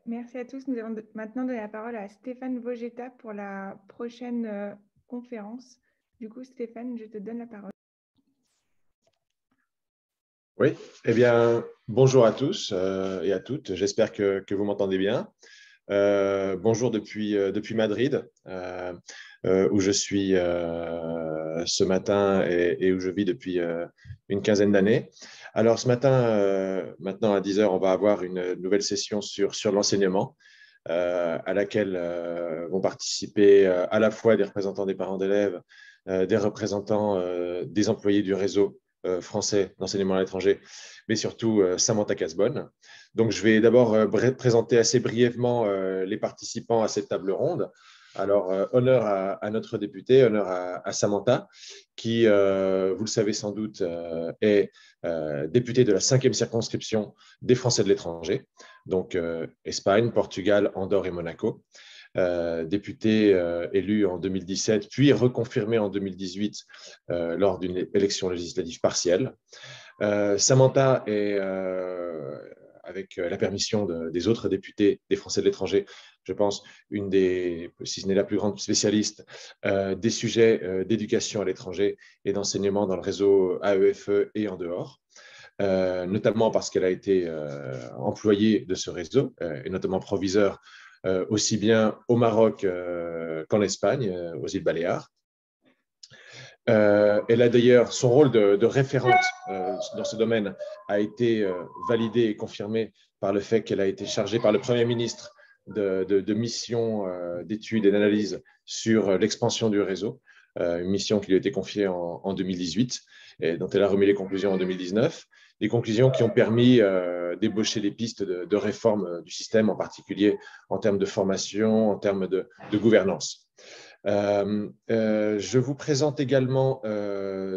Merci à tous. Nous allons maintenant donner la parole à Stéphane Vogetta pour la prochaine conférence. Du coup, Stéphane, je te donne la parole. Oui, eh bien, bonjour à tous et à toutes. J'espère que vous m'entendez bien. Bonjour depuis Madrid, où je suis ce matin et où je vis depuis une quinzaine d'années. Alors, ce matin, maintenant à 10 heures, on va avoir une nouvelle session sur l'enseignement, à laquelle vont participer à la fois des représentants des parents d'élèves, des représentants des employés du réseau français d'enseignement à l'étranger, mais surtout Samantha Casbonne. Donc, je vais d'abord présenter assez brièvement les participants à cette table ronde. Alors, honneur à notre députée, honneur à Samantha, qui, vous le savez sans doute, est députée de la 5e circonscription des Français de l'étranger, donc Espagne, Portugal, Andorre et Monaco. Député élu en 2017, puis reconfirmé en 2018 lors d'une élection législative partielle. Samantha est, avec la permission des autres députés des Français de l'étranger, je pense, une des, si ce n'est la plus grande spécialiste des sujets d'éducation à l'étranger et d'enseignement dans le réseau AEFE et en dehors. Notamment parce qu'elle a été employée de ce réseau, et notamment proviseur aussi bien au Maroc qu'en Espagne, aux îles Baléares. Elle a d'ailleurs son rôle de référente dans ce domaine a été validé et confirmé par le fait qu'elle a été chargée par le Premier ministre de missions d'études et d'analyse sur l'expansion du réseau, une mission qui lui a été confiée en 2018 et dont elle a remis les conclusions en 2019. Des conclusions qui ont permis d'ébaucher des pistes de réforme du système, en particulier en termes de formation, en termes de gouvernance. Je vous présente également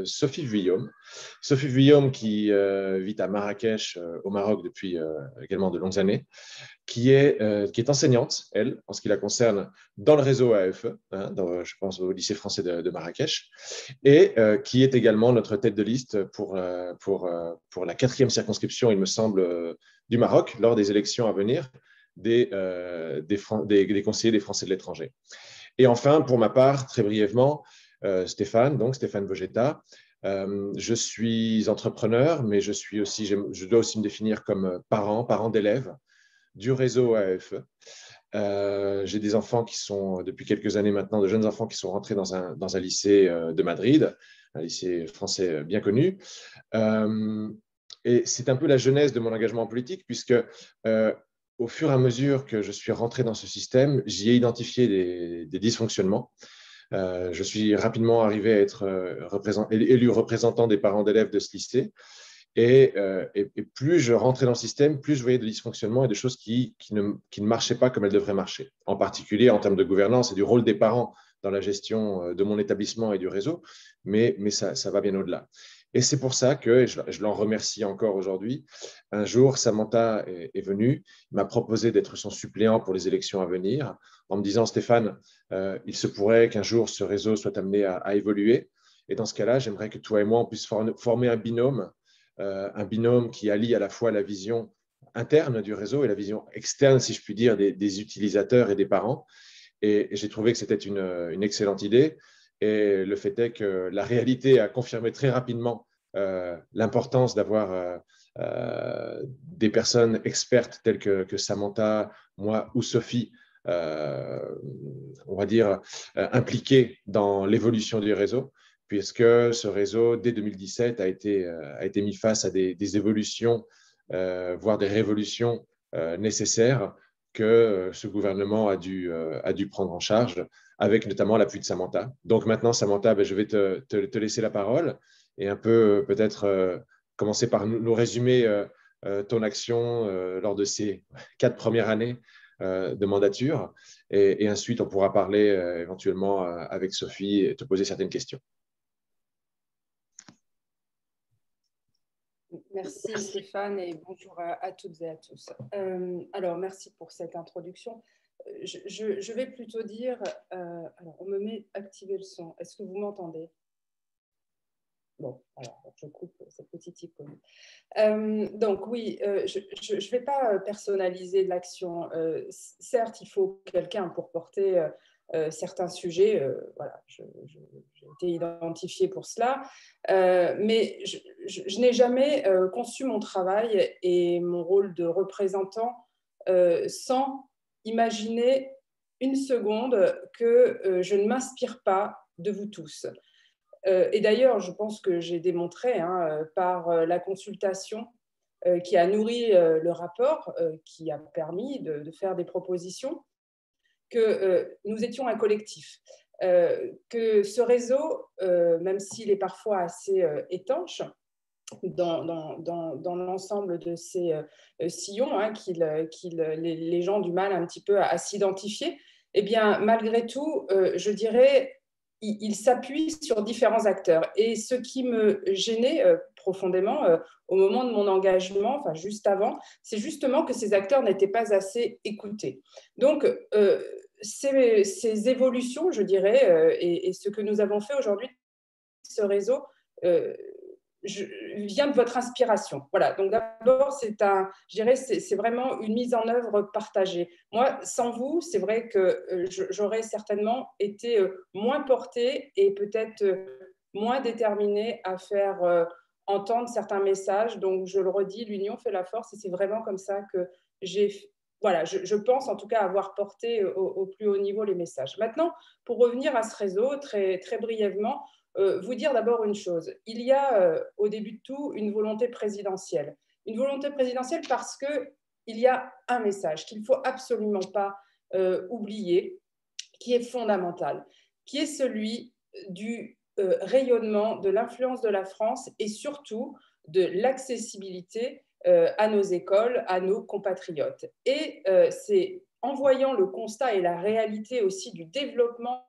Sophie Vuillaume. Sophie Vuillaume qui vit à Marrakech, au Maroc, depuis également de longues années, qui est enseignante, elle, en ce qui la concerne, dans le réseau AFE, hein, je pense au lycée français de Marrakech, et qui est également notre tête de liste pour la 4e circonscription, il me semble, du Maroc, lors des élections à venir des conseillers des Français de l'étranger. Et enfin, pour ma part, très brièvement, Stéphane Vogetta. Je suis entrepreneur, mais je dois aussi me définir comme parent d'élèves du réseau AFE. J'ai des enfants qui sont, depuis quelques années maintenant, de jeunes enfants qui sont rentrés dans un lycée de Madrid, un lycée français bien connu. Et c'est un peu la genèse de mon engagement politique, puisque au fur et à mesure que je suis rentré dans ce système, j'y ai identifié des dysfonctionnements. Je suis rapidement arrivé à être élu représentant des parents d'élèves de ce lycée. Et plus je rentrais dans le système, plus je voyais de dysfonctionnements et de choses qui ne marchaient pas comme elles devraient marcher, en particulier en termes de gouvernance et du rôle des parents dans la gestion de mon établissement et du réseau, mais ça va bien au-delà. Et c'est pour ça que, et je l'en remercie encore aujourd'hui, un jour, Samantha est venue, m'a proposé d'être son suppléant pour les élections à venir, en me disant, Stéphane, il se pourrait qu'un jour ce réseau soit amené à évoluer. Et dans ce cas-là, j'aimerais que toi et moi, on puisse former un binôme qui allie à la fois la vision interne du réseau et la vision externe, si je puis dire, des utilisateurs et des parents. Et j'ai trouvé que c'était une excellente idée. Et le fait est que la réalité a confirmé très rapidement l'importance d'avoir des personnes expertes telles que Samantha, moi ou Sophie, on va dire, impliquées dans l'évolution du réseau, puisque ce réseau, dès 2017, a été mis face à des évolutions, voire des révolutions nécessaires que ce gouvernement a dû prendre en charge, avec notamment l'appui de Samantha. Donc maintenant, Samantha, je vais te laisser la parole et un peu peut-être commencer par nous résumer ton action lors de ces 4 premières années de mandature. Et ensuite, on pourra parler éventuellement avec Sophie et te poser certaines questions. Merci Stéphane et bonjour à toutes et à tous. Alors, merci pour cette introduction. Je vais plutôt dire, alors on me met activer le son. Est-ce que vous m'entendez? Bon, alors, je coupe cette petite icône. Donc oui, je ne vais pas personnaliser l'action. Certes, il faut quelqu'un pour porter certains sujets. Voilà, j'ai été identifiée pour cela. Mais je n'ai jamais conçu mon travail et mon rôle de représentant sans imaginer une seconde que je ne m'inspire pas de vous tous. Et d'ailleurs, je pense que j'ai démontré par la consultation qui a nourri le rapport, qui a permis de faire des propositions, que nous étions un collectif, que ce réseau, même s'il est parfois assez étanche, dans l'ensemble de ces sillons les gens ont du mal un petit peu à s'identifier, eh bien, malgré tout, je dirais, il s'appuie sur différents acteurs. Et ce qui me gênait profondément au moment de mon engagement, enfin juste avant, c'est justement que ces acteurs n'étaient pas assez écoutés. Donc, ces évolutions, je dirais, et ce que nous avons fait aujourd'hui, ce réseau, vient de votre inspiration. Voilà, donc d'abord, je dirais, c'est vraiment une mise en œuvre partagée. Moi, sans vous, c'est vrai que j'aurais certainement été moins portée et peut-être moins déterminée à faire entendre certains messages. Donc, je le redis, l'union fait la force et c'est vraiment comme ça que voilà, je pense en tout cas avoir porté au plus haut niveau les messages. Maintenant, pour revenir à ce réseau, très, très brièvement, vous dire d'abord une chose. Il y a au début de tout une volonté présidentielle. Une volonté présidentielle parce qu'il y a un message qu'il ne faut absolument pas oublier, qui est fondamental, qui est celui du rayonnement, de l'influence de la France et surtout de l'accessibilité à nos écoles, à nos compatriotes. Et c'est en voyant le constat et la réalité aussi du développement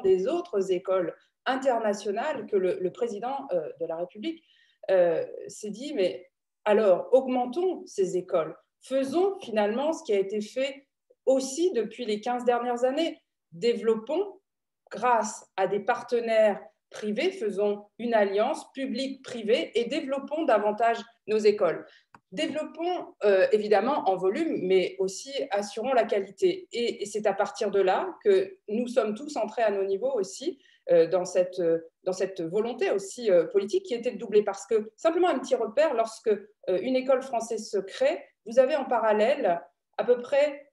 des autres écoles internationales que le président de la République s'est dit, mais alors augmentons ces écoles, faisons finalement ce qui a été fait aussi depuis les 15 dernières années, développons grâce à des partenaires privés, faisons une alliance publique-privée et développons davantage nos écoles. Développons évidemment en volume, mais aussi assurons la qualité. Et c'est à partir de là que nous sommes tous entrés à nos niveaux aussi dans cette volonté aussi politique qui était de doubler. Parce que, simplement un petit repère, lorsque une école française se crée, vous avez en parallèle à peu près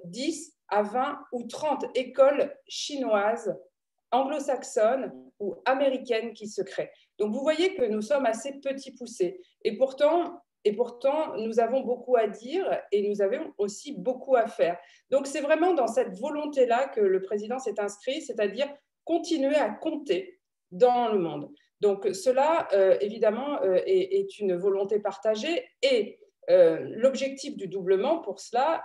10 à 20 ou 30 écoles chinoises, anglo-saxonnes ou américaines qui se créent. Donc, vous voyez que nous sommes assez petits poussés. Et pourtant, nous avons beaucoup à dire et nous avons aussi beaucoup à faire. Donc, c'est vraiment dans cette volonté-là que le président s'est inscrit, c'est-à-dire continuer à compter dans le monde. Donc, cela, évidemment, est une volonté partagée et l'objectif du doublement, pour cela,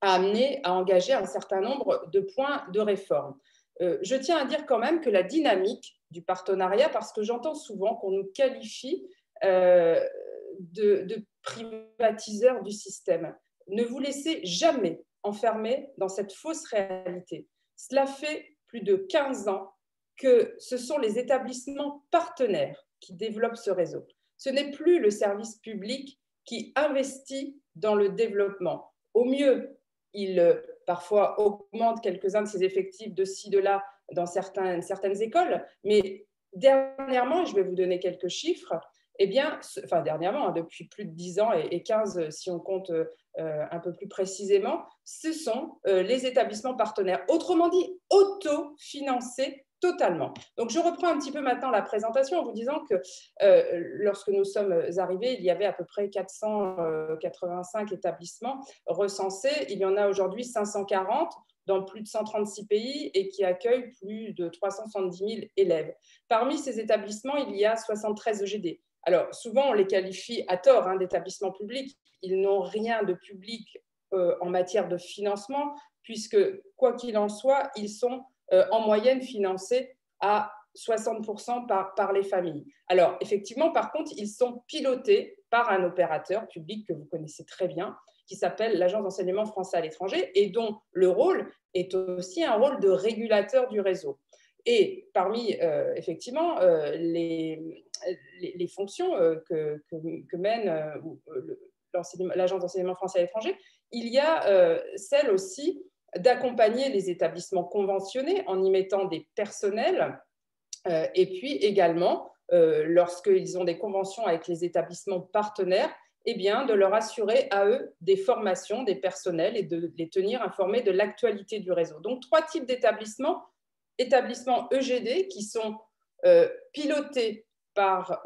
a amené à engager un certain nombre de points de réforme. Je tiens à dire quand même que la dynamique du partenariat, parce que j'entends souvent qu'on nous qualifie de privatiseurs du système, ne vous laissez jamais enfermer dans cette fausse réalité. Cela fait plus de 15 ans que ce sont les établissements partenaires qui développent ce réseau. Ce n'est plus le service public qui investit dans le développement. Au mieux, il parfois augmente quelques-uns de ses effectifs de ci, de là dans certaines écoles, mais dernièrement, je vais vous donner quelques chiffres, eh bien, enfin dernièrement, depuis plus de 10 ans et 15 si on compte un peu plus précisément, ce sont les établissements partenaires, autrement dit autofinancés totalement. Donc, je reprends un petit peu maintenant la présentation en vous disant que lorsque nous sommes arrivés, il y avait à peu près 485 établissements recensés. Il y en a aujourd'hui 540 dans plus de 136 pays et qui accueillent plus de 370 000 élèves. Parmi ces établissements, il y a 73 EGD. Alors, souvent, on les qualifie à tort d'établissements publics. Ils n'ont rien de public en matière de financement, puisque, quoi qu'il en soit, ils sont en moyenne financés à 60% par les familles. Alors, effectivement, par contre, ils sont pilotés par un opérateur public que vous connaissez très bien, qui s'appelle l'Agence d'enseignement français à l'étranger et dont le rôle est aussi un rôle de régulateur du réseau. Et parmi, effectivement, les fonctions que mène l'Agence d'enseignement français à l'étranger, il y a celle aussi d'accompagner les établissements conventionnés en y mettant des personnels, et puis également, lorsqu'ils ont des conventions avec les établissements partenaires, eh bien, de leur assurer à eux des formations, des personnels et de les tenir informés de l'actualité du réseau. Donc, 3 types d'établissements. Établissements EGD qui sont pilotés par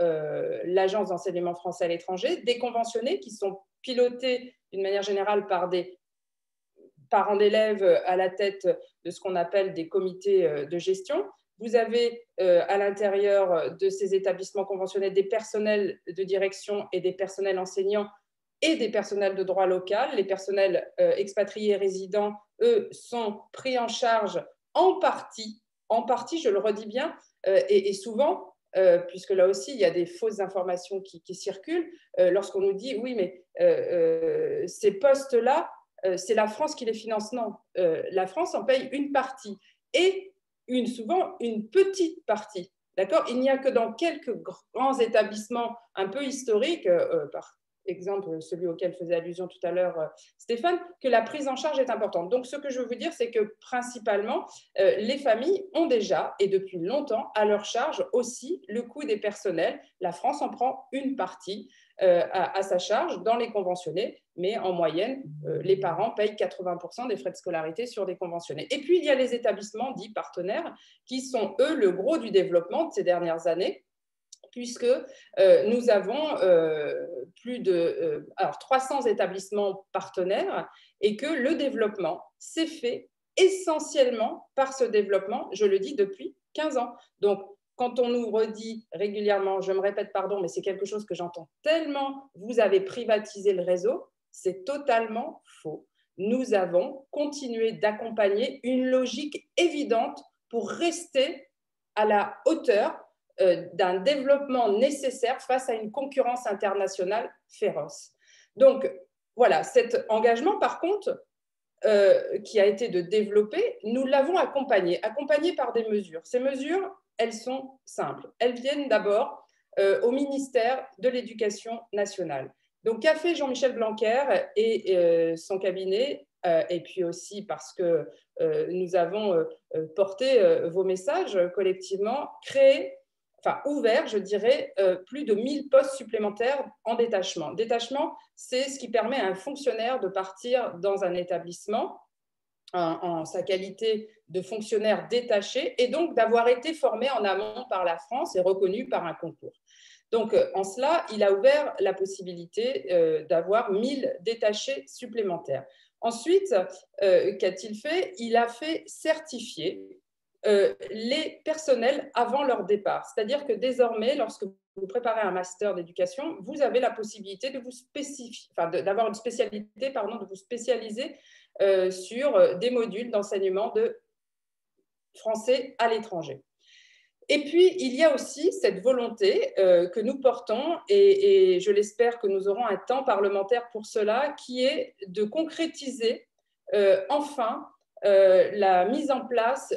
l'Agence d'enseignement français à l'étranger, des conventionnés qui sont pilotés d'une manière générale par des parents d'élèves à la tête de ce qu'on appelle des comités de gestion. Vous avez à l'intérieur de ces établissements conventionnés des personnels de direction et des personnels enseignants et des personnels de droit local. Les personnels expatriés et résidents, eux, sont pris en charge en partie, je le redis bien, et souvent, puisque là aussi, il y a des fausses informations qui circulent, lorsqu'on nous dit, oui, mais ces postes-là, c'est la France qui les finance. Non, la France en paye une partie et souvent une petite partie. D'accord ? Il n'y a que dans quelques grands établissements un peu historiques, par exemple celui auquel faisait allusion tout à l'heure Stéphane, que la prise en charge est importante. Donc, ce que je veux vous dire, c'est que principalement, les familles ont déjà, et depuis longtemps, à leur charge aussi le coût des personnels. La France en prend une partie à sa charge dans les conventionnés, mais en moyenne, les parents payent 80% des frais de scolarité sur des conventionnés. Et puis, il y a les établissements dits partenaires qui sont, eux, le gros du développement de ces dernières années, puisque nous avons plus de 300 établissements partenaires et que le développement s'est fait essentiellement par ce développement, je le dis, depuis 15 ans. Donc, quand on nous redit régulièrement, je me répète, pardon, mais c'est quelque chose que j'entends tellement, vous avez privatisé le réseau, c'est totalement faux. Nous avons continué d'accompagner une logique évidente pour rester à la hauteur d'un développement nécessaire face à une concurrence internationale féroce. Donc, voilà, cet engagement, par contre, qui a été de développer, nous l'avons accompagné par des mesures. Ces mesures, elles sont simples. Elles viennent d'abord au ministère de l'Éducation nationale. Donc, qu'a fait Jean-Michel Blanquer et son cabinet, et puis aussi parce que nous avons porté vos messages collectivement, ouvert, je dirais, plus de 1000 postes supplémentaires en détachement. Détachement, c'est ce qui permet à un fonctionnaire de partir dans un établissement en sa qualité de fonctionnaire détaché et donc d'avoir été formé en amont par la France et reconnu par un concours. Donc, en cela, il a ouvert la possibilité d'avoir 1000 détachés supplémentaires. Ensuite, qu'a-t-il fait ? Il a fait certifier les personnels avant leur départ. C'est-à-dire que désormais, lorsque vous préparez un master d'éducation, vous avez la possibilité de vous d'avoir une spécialité, de vous spécialiser sur des modules d'enseignement de français à l'étranger. Et puis, il y a aussi cette volonté que nous portons, et je l'espère que nous aurons un temps parlementaire pour cela, qui est de concrétiser enfin la mise en place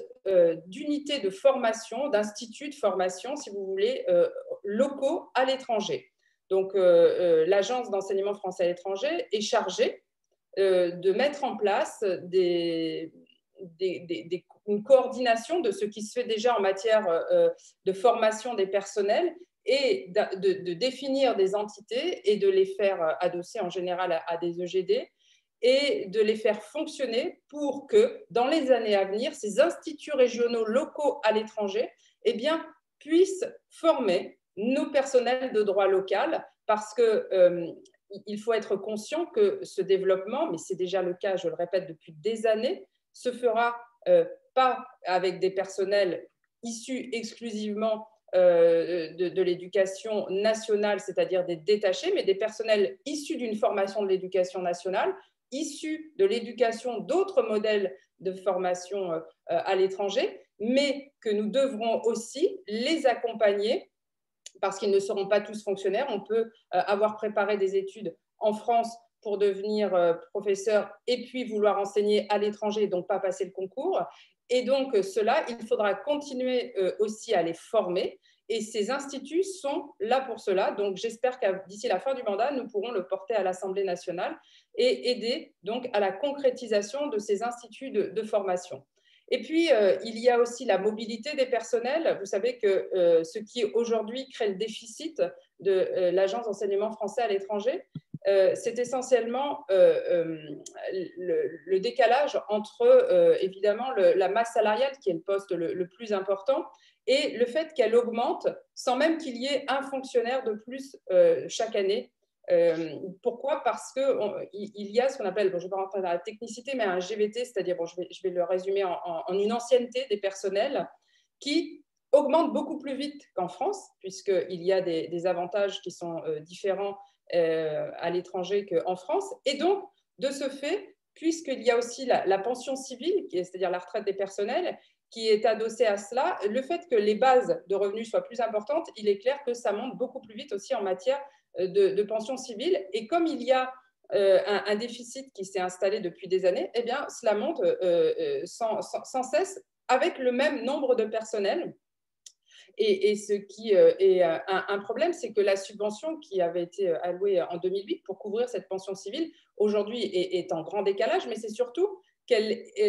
d'unités de formation, d'instituts de formation, si vous voulez, locaux à l'étranger. Donc, l'Agence d'enseignement français à l'étranger est chargée de mettre en place une coordination de ce qui se fait déjà en matière de formation des personnels et de définir des entités et de les faire adosser en général à des EGD et de les faire fonctionner pour que, dans les années à venir, ces instituts régionaux locaux à l'étranger puissent former nos personnels de droit local parce qu'il faut être conscient que ce développement, mais c'est déjà le cas, je le répète, depuis des années, se fera pas avec des personnels issus exclusivement de l'éducation nationale, c'est-à-dire des détachés, mais des personnels issus d'une formation de l'éducation nationale, issus de l'éducation d'autres modèles de formation à l'étranger, mais que nous devrons aussi les accompagner parce qu'ils ne seront pas tous fonctionnaires. On peut avoir préparé des études en France pour devenir professeur et puis vouloir enseigner à l'étranger et donc pas passer le concours. Et donc, cela, il faudra continuer aussi à les former. Et ces instituts sont là pour cela. Donc, j'espère que d'ici la fin du mandat, nous pourrons le porter à l'Assemblée nationale et aider donc à la concrétisation de ces instituts de formation. Et puis, il y a aussi la mobilité des personnels. Vous savez que ce qui aujourd'hui crée le déficit de l'Agence d'enseignement français à l'étranger, c'est essentiellement le décalage entre, évidemment, la masse salariale, qui est le poste le plus important, et le fait qu'elle augmente sans même qu'il y ait un fonctionnaire de plus chaque année. Pourquoi? Parce qu'il y a ce qu'on appelle, bon, je ne vais pas rentrer dans la technicité, mais un GVT, c'est-à-dire, bon, je vais le résumer en une ancienneté des personnels qui augmente beaucoup plus vite qu'en France, puisqu'il y a des avantages qui sont différents à l'étranger qu'en France. Et donc, de ce fait, puisqu'il y a aussi la pension civile, c'est-à-dire la retraite des personnels, qui est adossée à cela, le fait que les bases de revenus soient plus importantes, il est clair que ça monte beaucoup plus vite aussi en matière de pension civile. Et comme il y a un déficit qui s'est installé depuis des années, eh bien, cela monte sans cesse avec le même nombre de personnels. Et ce qui est un problème, c'est que la subvention qui avait été allouée en 2008 pour couvrir cette pension civile, aujourd'hui est en grand décalage, mais c'est surtout que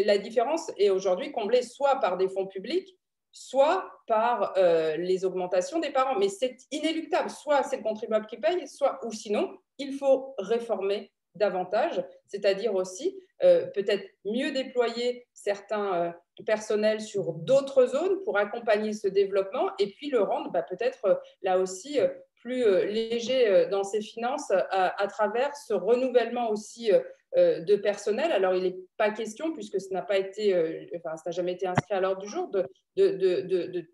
la différence est aujourd'hui comblée soit par des fonds publics, soit par les augmentations des parents. Mais c'est inéluctable, soit c'est le contribuable qui paye, soit, ou sinon, il faut réformer davantage, c'est-à-dire aussi peut-être mieux déployer certains personnels sur d'autres zones pour accompagner ce développement et puis le rendre peut-être là aussi plus léger dans ses finances à travers ce renouvellement aussi de personnel. Alors, il n'est pas question, puisque ça n'a jamais été inscrit à l'ordre du jour, de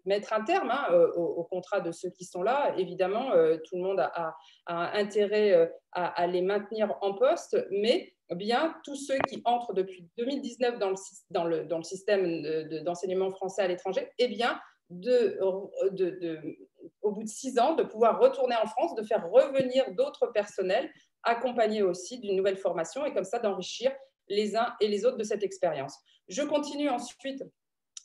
mettre un terme au contrat de ceux qui sont là. Évidemment, tout le monde a intérêt à les maintenir en poste, mais bien tous ceux qui entrent depuis 2019 dans le système d'enseignement français à l'étranger, eh bien, au bout de 6 ans, de pouvoir retourner en France, de faire revenir d'autres personnels, accompagnés aussi d'une nouvelle formation et comme ça d'enrichir les uns et les autres de cette expérience. Je continue ensuite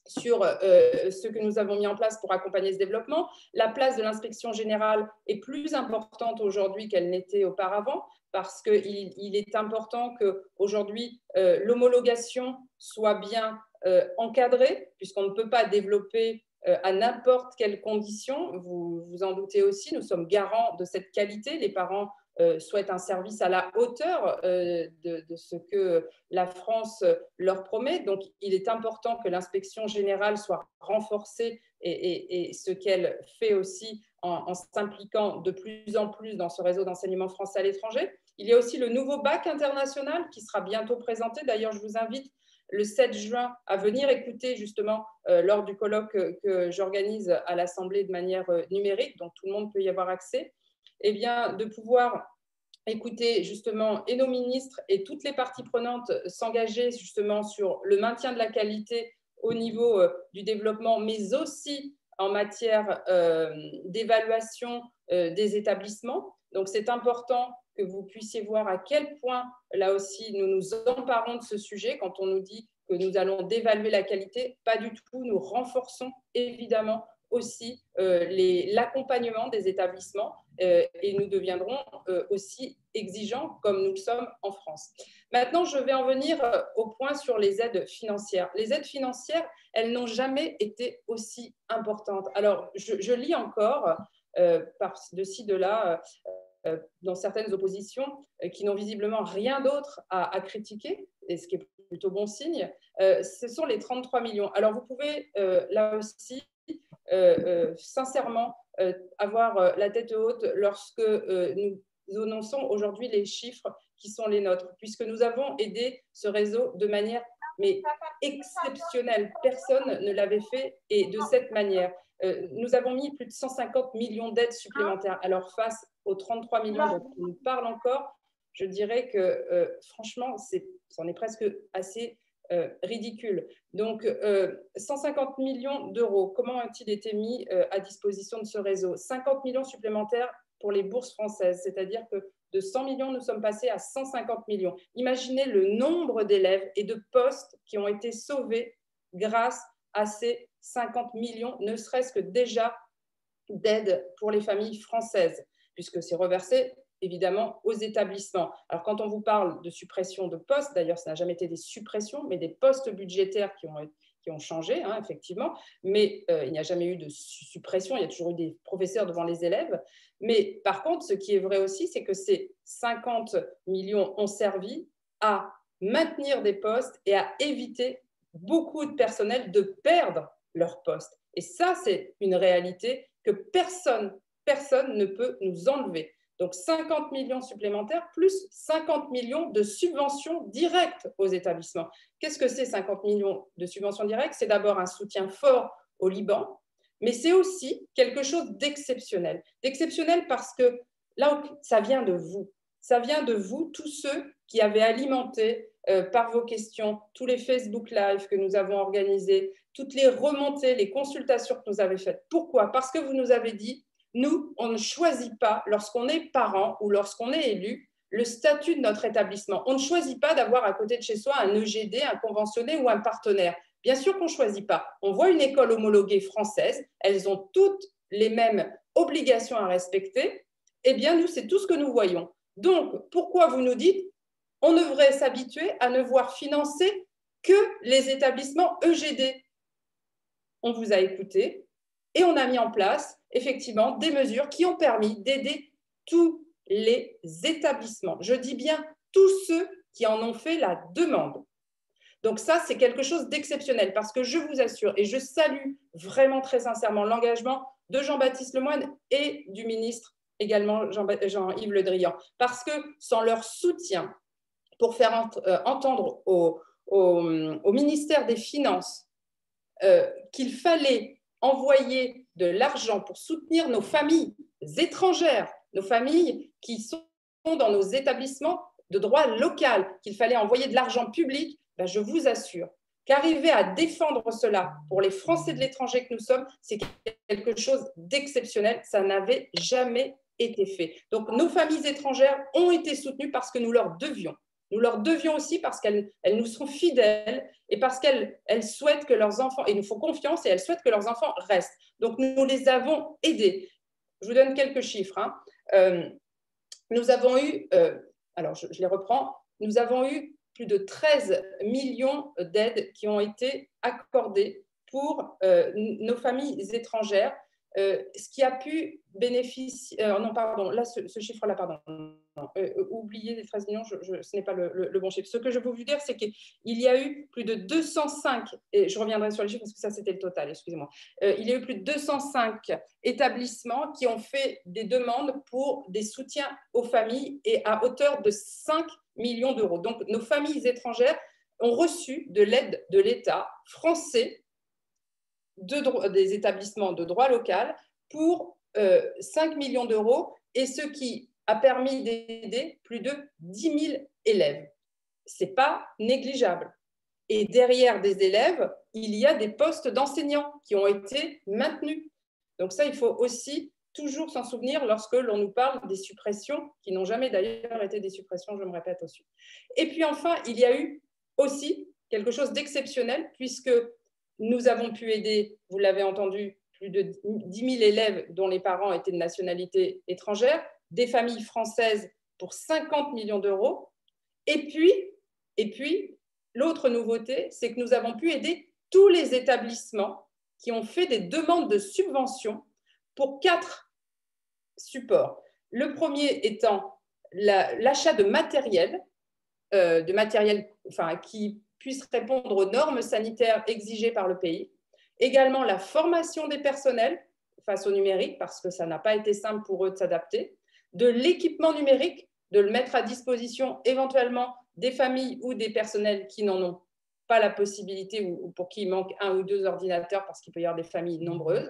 sur ce que nous avons mis en place pour accompagner ce développement. La place de l'inspection générale est plus importante aujourd'hui qu'elle n'était auparavant parce qu'il est important qu'aujourd'hui, l'homologation soit bien encadrée puisqu'on ne peut pas développer à n'importe quelle condition. Vous vous en doutez aussi, nous sommes garants de cette qualité. Les parents souhaitent un service à la hauteur de ce que la France leur promet. Donc, il est important que l'inspection générale soit renforcée et ce qu'elle fait aussi en s'impliquant de plus en plus dans ce réseau d'enseignement français à l'étranger. Il y a aussi le nouveau bac international qui sera bientôt présenté. D'ailleurs, je vous invite le 7 juin à venir écouter justement lors du colloque que j'organise à l'Assemblée de manière numérique, donc tout le monde peut y avoir accès. Eh bien, de pouvoir écouter justement et nos ministres et toutes les parties prenantes s'engager justement sur le maintien de la qualité au niveau du développement, mais aussi en matière d'évaluation des établissements. Donc, c'est important que vous puissiez voir à quel point, là aussi, nous nous emparons de ce sujet quand on nous dit que nous allons dévaluer la qualité. Pas du tout, nous renforçons évidemment aussi l'accompagnement des établissements et nous deviendrons aussi exigeants comme nous le sommes en France. Maintenant, je vais en venir au point sur les aides financières. Les aides financières, elles n'ont jamais été aussi importantes. Alors, je lis encore de ci, de là, dans certaines oppositions qui n'ont visiblement rien d'autre à critiquer, et ce qui est plutôt bon signe, ce sont les 33 millions. Alors, vous pouvez là aussi sincèrement avoir la tête haute lorsque nous annonçons aujourd'hui les chiffres qui sont les nôtres, puisque nous avons aidé ce réseau de manière exceptionnelle. Personne ne l'avait fait et de cette manière. Nous avons mis plus de 150 millions d'aides supplémentaires. Alors face aux 33 millions dont on nous parle encore, je dirais que franchement, c'en est presque assez ridicule. Donc, 150 millions d'euros, comment ont-ils été mis à disposition de ce réseau? 50 millions supplémentaires pour les bourses françaises, c'est-à-dire que de 100 millions, nous sommes passés à 150 millions. Imaginez le nombre d'élèves et de postes qui ont été sauvés grâce à ces 50 millions, ne serait-ce que déjà d'aide pour les familles françaises, puisque c'est reversé évidemment aux établissements. Alors quand on vous parle de suppression de postes, d'ailleurs ça n'a jamais été des suppressions, mais des postes budgétaires qui ont changé, hein, effectivement, mais il n'y a jamais eu de suppression, il y a toujours eu des professeurs devant les élèves. Mais par contre, ce qui est vrai aussi, c'est que ces 50 millions ont servi à maintenir des postes et à éviter beaucoup de personnel de perdre leur poste. Et ça, c'est une réalité que personne ne peut nous enlever. Donc 50 millions supplémentaires plus 50 millions de subventions directes aux établissements. Qu'est-ce que c'est 50 millions de subventions directes? C'est d'abord un soutien fort au Liban, mais c'est aussi quelque chose d'exceptionnel. D'exceptionnel parce que là, ça vient de vous. Ça vient de vous, tous ceux qui avez alimenté par vos questions, tous les Facebook Live que nous avons organisés, toutes les remontées, les consultations que nous avons faites. Pourquoi? Parce que vous nous avez dit, nous, on ne choisit pas, lorsqu'on est parent ou lorsqu'on est élu, le statut de notre établissement. On ne choisit pas d'avoir à côté de chez soi un EGD, un conventionné ou un partenaire. Bien sûr qu'on ne choisit pas. On voit une école homologuée française, elles ont toutes les mêmes obligations à respecter. Eh bien, nous, c'est tout ce que nous voyons. Donc, pourquoi vous nous dites, on devrait s'habituer à ne voir financer que les établissements EGD? On vous a écouté et on a mis en place effectivement des mesures qui ont permis d'aider tous les établissements. Je dis bien tous ceux qui en ont fait la demande. Donc ça, c'est quelque chose d'exceptionnel parce que je vous assure et je salue vraiment très sincèrement l'engagement de Jean-Baptiste Lemoyne et du ministre également Jean-Yves Le Drian, parce que sans leur soutien pour faire entendre au ministère des Finances qu'il fallait envoyer de l'argent pour soutenir nos familles étrangères, nos familles qui sont dans nos établissements de droit local, qu'il fallait envoyer de l'argent public, ben je vous assure qu'arriver à défendre cela pour les Français de l'étranger que nous sommes, c'est quelque chose d'exceptionnel. Ça n'avait jamais été fait. Donc, nos familles étrangères ont été soutenues parce que nous leur devions. Nous leur devions aussi parce qu'elles nous sont fidèles et parce qu'elles souhaitent que leurs enfants, et nous font confiance et elles souhaitent que leurs enfants restent. Donc, nous les avons aidés. Je vous donne quelques chiffres. Hein. Nous avons eu, alors je les reprends, nous avons eu plus de 13 millions d'aides qui ont été accordées pour nos familles étrangères, ce qui a pu bénéficier… non, pardon, là, ce chiffre-là, pardon. Oubliez les 13 millions, ce n'est pas le bon chiffre. Ce que je veux vous dire, c'est qu'il y a eu plus de 205, et je reviendrai sur les chiffres parce que ça, c'était le total, excusez-moi. Il y a eu plus de 205 établissements qui ont fait des demandes pour des soutiens aux familles et à hauteur de 5 millions d'euros. Donc, nos familles étrangères ont reçu de l'aide de l'État français des établissements de droit local pour 5 millions d'euros, et ce qui a permis d'aider plus de 10 000 élèves. Ce n'est pas négligeable. Et derrière des élèves, il y a des postes d'enseignants qui ont été maintenus. Donc ça, il faut aussi toujours s'en souvenir lorsque l'on nous parle des suppressions, qui n'ont jamais d'ailleurs été des suppressions, je me répète aussi. Et puis enfin, il y a eu aussi quelque chose d'exceptionnel, puisque nous avons pu aider, vous l'avez entendu, plus de 10 000 élèves dont les parents étaient de nationalité étrangère, des familles françaises pour 50 millions d'euros. Et puis l'autre nouveauté, c'est que nous avons pu aider tous les établissements qui ont fait des demandes de subventions pour 4 supports. Le premier étant l'achat de matériel qui puisse répondre aux normes sanitaires exigées par le pays. Également, la formation des personnels face au numérique, parce que ça n'a pas été simple pour eux de s'adapter. De l'équipement numérique, de le mettre à disposition éventuellement des familles ou des personnels qui n'en ont pas la possibilité ou pour qui il manque 1 ou 2 ordinateurs parce qu'il peut y avoir des familles nombreuses.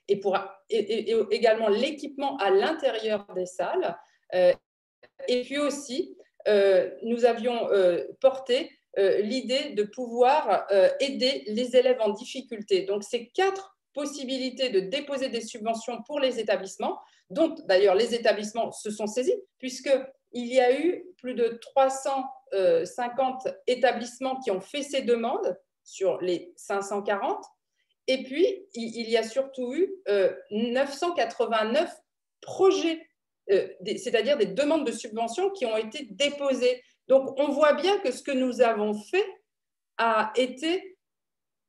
Et également l'équipement à l'intérieur des salles. Et puis aussi, nous avions porté l'idée de pouvoir aider les élèves en difficulté. Donc, ces 4 possibilités de déposer des subventions pour les établissements, dont d'ailleurs les établissements se sont saisis, puisqu'il y a eu plus de 350 établissements qui ont fait ces demandes sur les 540. Et puis, il y a surtout eu 989 projets, c'est-à-dire des demandes de subventions qui ont été déposées. Donc, on voit bien que ce que nous avons fait a été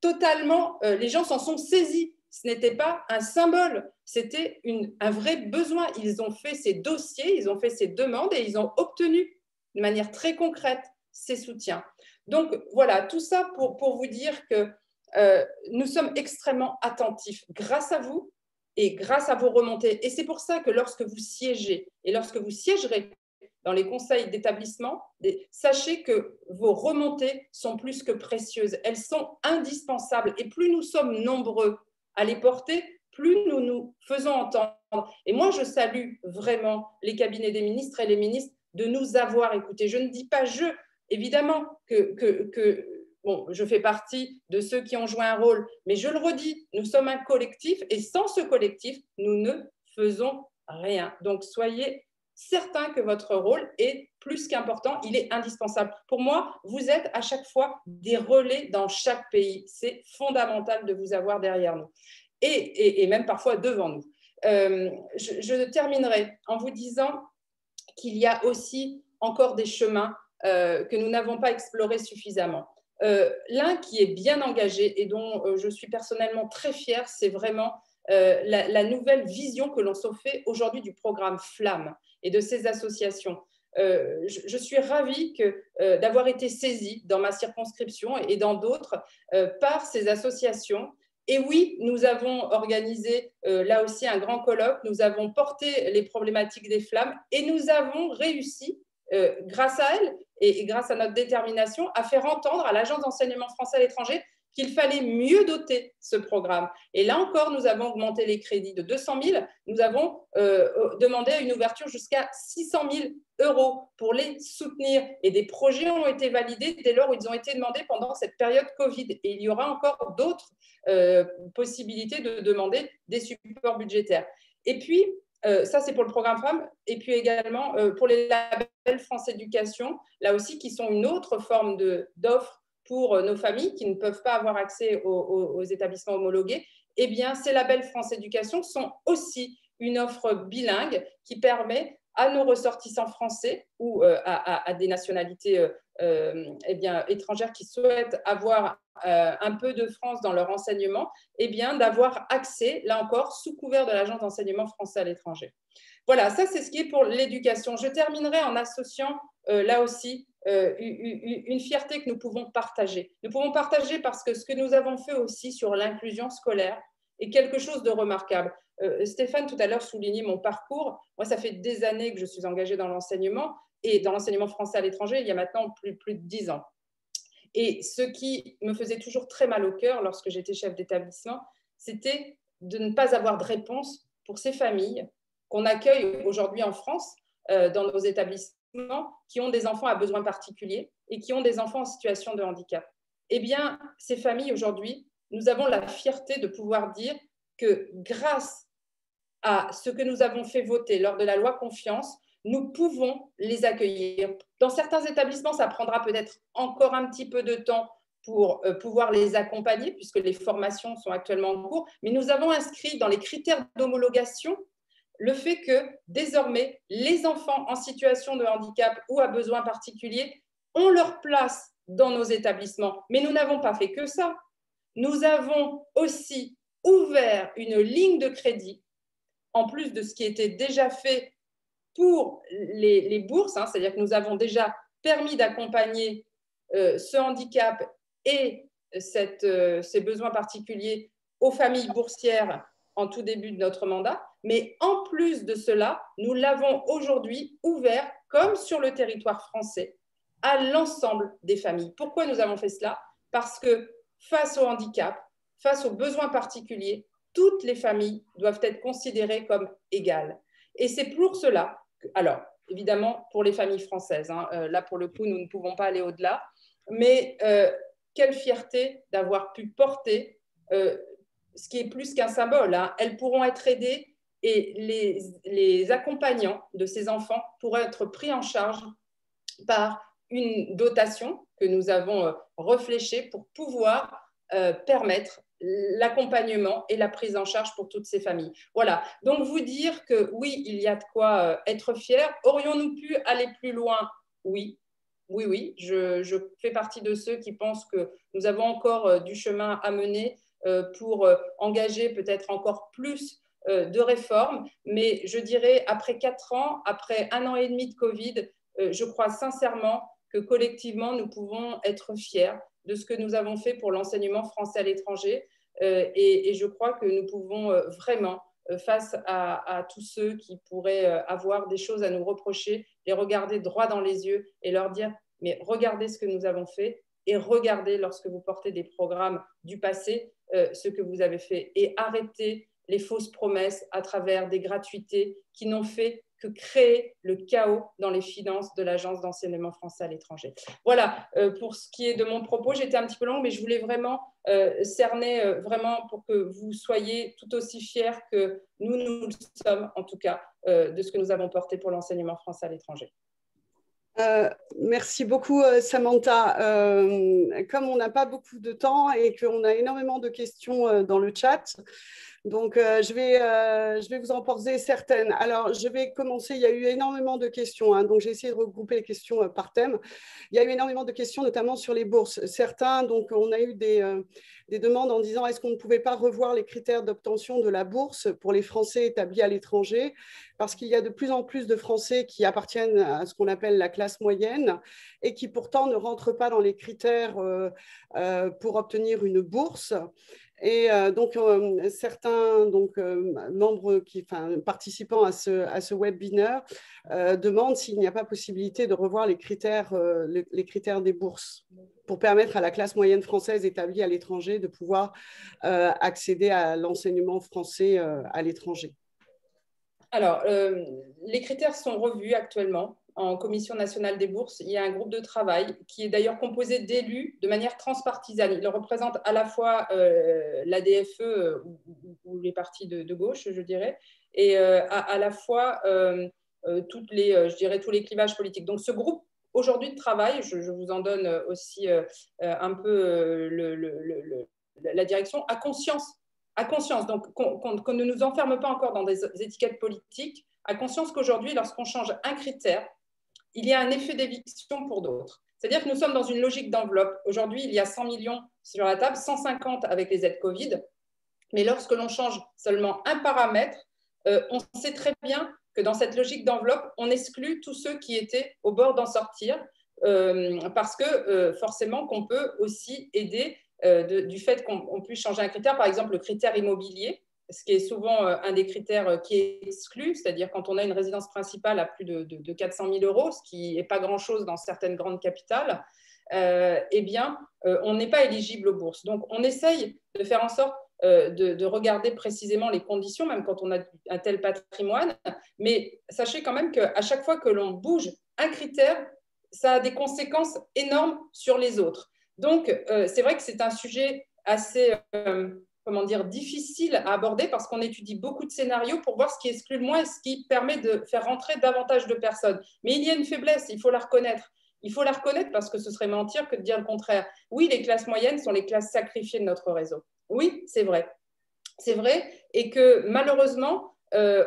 totalement… les gens s'en sont saisis. Ce n'était pas un symbole, c'était un vrai besoin. Ils ont fait ces dossiers, ils ont fait ces demandes et ils ont obtenu de manière très concrète ces soutiens. Donc, voilà, tout ça pour vous dire que nous sommes extrêmement attentifs grâce à vous et grâce à vos remontées. Et c'est pour ça que lorsque vous siégez et lorsque vous siégerez dans les conseils d'établissement, sachez que vos remontées sont plus que précieuses. Elles sont indispensables. Et plus nous sommes nombreux à les porter, plus nous nous faisons entendre. Et moi, je salue vraiment les cabinets des ministres et les ministres de nous avoir écoutés. Je ne dis pas évidemment bon, je fais partie de ceux qui ont joué un rôle, mais je le redis, nous sommes un collectif et sans ce collectif, nous ne faisons rien. Donc, soyez certains que votre rôle est plus qu'important, il est indispensable. Pour moi, vous êtes à chaque fois des relais dans chaque pays. C'est fondamental de vous avoir derrière nous et même parfois devant nous. Je terminerai en vous disant qu'il y a aussi encore des chemins que nous n'avons pas explorés suffisamment. L'un qui est bien engagé et dont je suis personnellement très fière, c'est vraiment la nouvelle vision que l'on se fait aujourd'hui du programme Flamme et de ces associations. Je suis ravie d'avoir été saisie dans ma circonscription et dans d'autres par ces associations. Et oui, nous avons organisé là aussi un grand colloque, nous avons porté les problématiques des flammes et nous avons réussi, grâce à elles et grâce à notre détermination, à faire entendre à l'Agence d'enseignement français à l'étranger qu'il fallait mieux doter ce programme. Et là encore, nous avons augmenté les crédits de 200 000. Nous avons demandé une ouverture jusqu'à 600 000 € pour les soutenir. Et des projets ont été validés dès lors où ils ont été demandés pendant cette période Covid. Et il y aura encore d'autres possibilités de demander des supports budgétaires. Et puis, ça, c'est pour le programme Femmes. Et puis également pour les labels France Éducation, là aussi, qui sont une autre forme d'offre pour nos familles qui ne peuvent pas avoir accès aux établissements homologués, eh bien, ces labels France Éducation sont aussi une offre bilingue qui permet à nos ressortissants français ou à des nationalités eh bien, étrangères qui souhaitent avoir un peu de France dans leur enseignement, eh bien, d'avoir accès, là encore, sous couvert de l'Agence d'enseignement français à l'étranger. Voilà, ça, c'est ce qui est pour l'éducation. Je terminerai en associant là aussi une fierté que nous pouvons partager. Nous pouvons partager parce que ce que nous avons fait aussi sur l'inclusion scolaire est quelque chose de remarquable. Stéphane, tout à l'heure, soulignait mon parcours. Moi, ça fait des années que je suis engagée dans l'enseignement et dans l'enseignement français à l'étranger, il y a maintenant plus de 10 ans. Et ce qui me faisait toujours très mal au cœur lorsque j'étais chef d'établissement, c'était de ne pas avoir de réponse pour ces familles qu'on accueille aujourd'hui en France dans nos établissements qui ont des enfants à besoins particuliers et qui ont des enfants en situation de handicap. Eh bien, ces familles aujourd'hui, nous avons la fierté de pouvoir dire que grâce à ce que nous avons fait voter lors de la loi Confiance, nous pouvons les accueillir. Dans certains établissements, ça prendra peut-être encore un petit peu de temps pour pouvoir les accompagner puisque les formations sont actuellement en cours, mais nous avons inscrit dans les critères d'homologation le fait que désormais, les enfants en situation de handicap ou à besoins particuliers ont leur place dans nos établissements. Mais nous n'avons pas fait que ça. Nous avons aussi ouvert une ligne de crédit, en plus de ce qui était déjà fait pour les bourses, hein, c'est-à-dire que nous avons déjà permis d'accompagner ce handicap et ces besoins particuliers aux familles boursières en tout début de notre mandat. Mais en plus de cela, nous l'avons aujourd'hui ouvert, comme sur le territoire français, à l'ensemble des familles. Pourquoi nous avons fait cela? Parce que face au handicap, face aux besoins particuliers, toutes les familles doivent être considérées comme égales. Et c'est pour cela, alors évidemment pour les familles françaises, hein, là pour le coup nous ne pouvons pas aller au-delà, mais quelle fierté d'avoir pu porter ce qui est plus qu'un symbole, hein. Elles pourront être aidées et les accompagnants de ces enfants pourront être pris en charge par une dotation que nous avons réfléchie pour pouvoir permettre l'accompagnement et la prise en charge pour toutes ces familles. Voilà, donc vous dire que oui, il y a de quoi être fier. Aurions-nous pu aller plus loin? Oui. Oui, je fais partie de ceux qui pensent que nous avons encore du chemin à mener pour engager peut-être encore plus de réformes. Mais je dirais, après 4 ans, après 1 an et demi de Covid, je crois sincèrement que collectivement, nous pouvons être fiers de ce que nous avons fait pour l'enseignement français à l'étranger. Et je crois que nous pouvons vraiment, face à tous ceux qui pourraient avoir des choses à nous reprocher, les regarder droit dans les yeux et leur dire « mais regardez ce que nous avons fait et regardez lorsque vous portez des programmes du passé, ce que vous avez fait et arrêtez les fausses promesses à travers des gratuités qui n'ont fait que créer le chaos dans les finances de l'Agence d'enseignement français à l'étranger. » Voilà, pour ce qui est de mon propos, j'étais un petit peu longue, mais je voulais vraiment cerner vraiment pour que vous soyez tout aussi fiers que nous le sommes, en tout cas, de ce que nous avons porté pour l'enseignement français à l'étranger. Merci beaucoup, Samantha. Comme on n'a pas beaucoup de temps et qu'on a énormément de questions dans le chat, donc je vais vous en poser certaines. Alors, je vais commencer. Il y a eu énormément de questions, hein, donc j'ai essayé de regrouper les questions par thème. Il y a eu énormément de questions, notamment sur les bourses. Certains, donc on a eu des demandes en disant est-ce qu'on ne pouvait pas revoir les critères d'obtention de la bourse pour les Français établis à l'étranger, parce qu'il y a de plus en plus de Français qui appartiennent à ce qu'on appelle la classe moyenne et qui pourtant ne rentrent pas dans les critères pour obtenir une bourse. Et donc, certains membres, participants à ce webinaire demandent s'il n'y a pas possibilité de revoir les critères des bourses pour permettre à la classe moyenne française établie à l'étranger de pouvoir accéder à l'enseignement français à l'étranger. Alors, les critères sont revus actuellement en Commission nationale des bourses. Il y a un groupe de travail qui est d'ailleurs composé d'élus de manière transpartisane. Il représente à la fois l'ADFE ou les partis de gauche, je dirais, et à la fois tous les clivages politiques. Donc, ce groupe aujourd'hui de travail, je vous en donne aussi un peu la direction, a conscience, donc qu'on ne nous enferme pas encore dans des étiquettes politiques, a conscience qu'aujourd'hui, lorsqu'on change un critère, il y a un effet d'éviction pour d'autres. C'est-à-dire que nous sommes dans une logique d'enveloppe. Aujourd'hui, il y a 100 millions sur la table, 150 avec les aides Covid. Mais lorsque l'on change seulement un paramètre, on sait très bien que dans cette logique d'enveloppe, on exclut tous ceux qui étaient au bord d'en sortir, parce que forcément qu'on peut aussi aider du fait qu'on puisse changer un critère, par exemple le critère immobilier, ce qui est souvent un des critères qui est exclu, c'est-à-dire quand on a une résidence principale à plus de 400 000 €, ce qui n'est pas grand-chose dans certaines grandes capitales, eh bien, on n'est pas éligible aux bourses. Donc, on essaye de faire en sorte de regarder précisément les conditions, même quand on a un tel patrimoine. Mais sachez quand même qu'à chaque fois que l'on bouge un critère, ça a des conséquences énormes sur les autres. Donc, c'est vrai que c'est un sujet assez difficile à aborder parce qu'on étudie beaucoup de scénarios pour voir ce qui exclut le moins et ce qui permet de faire rentrer davantage de personnes. Mais il y a une faiblesse, il faut la reconnaître. Il faut la reconnaître parce que ce serait mentir que de dire le contraire. Oui, les classes moyennes sont les classes sacrifiées de notre réseau. Oui, c'est vrai. C'est vrai et que malheureusement,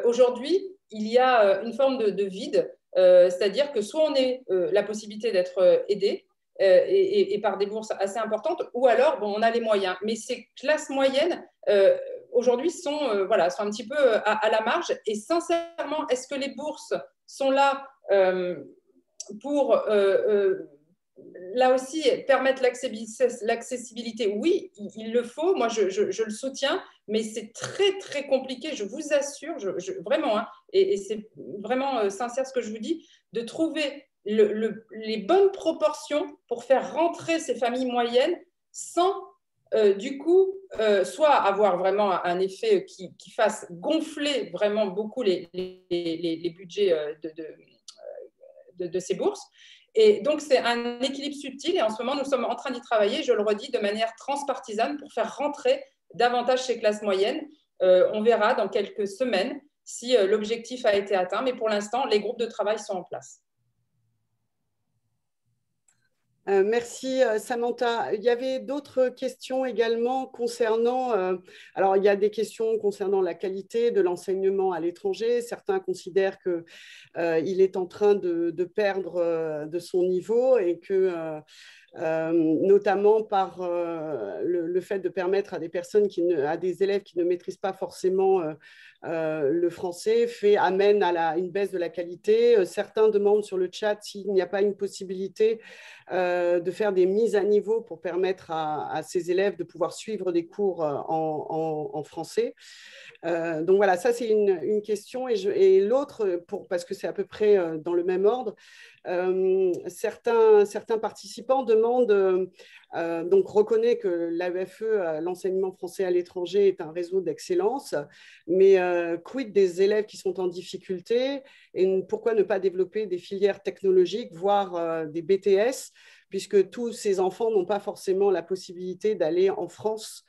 aujourd'hui, il y a une forme de vide, c'est-à-dire que soit on a la possibilité d'être aidé, et par des bourses assez importantes, ou alors on a les moyens. Mais ces classes moyennes, aujourd'hui, sont un petit peu à la marge. Et sincèrement, est-ce que les bourses sont là pour, là aussi, permettre l'accessibilité? Oui, il le faut. Moi, je le soutiens, mais c'est très, très compliqué, je vous assure, vraiment, hein, et c'est vraiment sincère ce que je vous dis, de trouver les bonnes proportions pour faire rentrer ces familles moyennes sans, du coup, soit avoir vraiment un effet qui fasse gonfler vraiment beaucoup les budgets de ces bourses. Et donc, c'est un équilibre subtil et en ce moment, nous sommes en train d'y travailler, je le redis, de manière transpartisane pour faire rentrer davantage ces classes moyennes. On verra dans quelques semaines si l'objectif a été atteint, mais pour l'instant, les groupes de travail sont en place. Merci Samantha. Il y avait d'autres questions également concernant, alors il y a des questions concernant la qualité de l'enseignement à l'étranger. Certains considèrent qu'il est en train de perdre de son niveau et que notamment par le fait de permettre à des personnes, à des élèves qui ne maîtrisent pas forcément le français, amène à une baisse de la qualité. Certains demandent sur le chat s'il n'y a pas une possibilité de faire des mises à niveau pour permettre à ces élèves de pouvoir suivre des cours en français. Donc voilà, ça c'est une question. Et l'autre, parce que c'est à peu près dans le même ordre, certains participants demandent, donc reconnaît que l'AEFE, l'enseignement français à l'étranger, est un réseau d'excellence, mais quid des élèves qui sont en difficulté et pourquoi ne pas développer des filières technologiques, voire des BTS, puisque tous ces enfants n'ont pas forcément la possibilité d'aller en France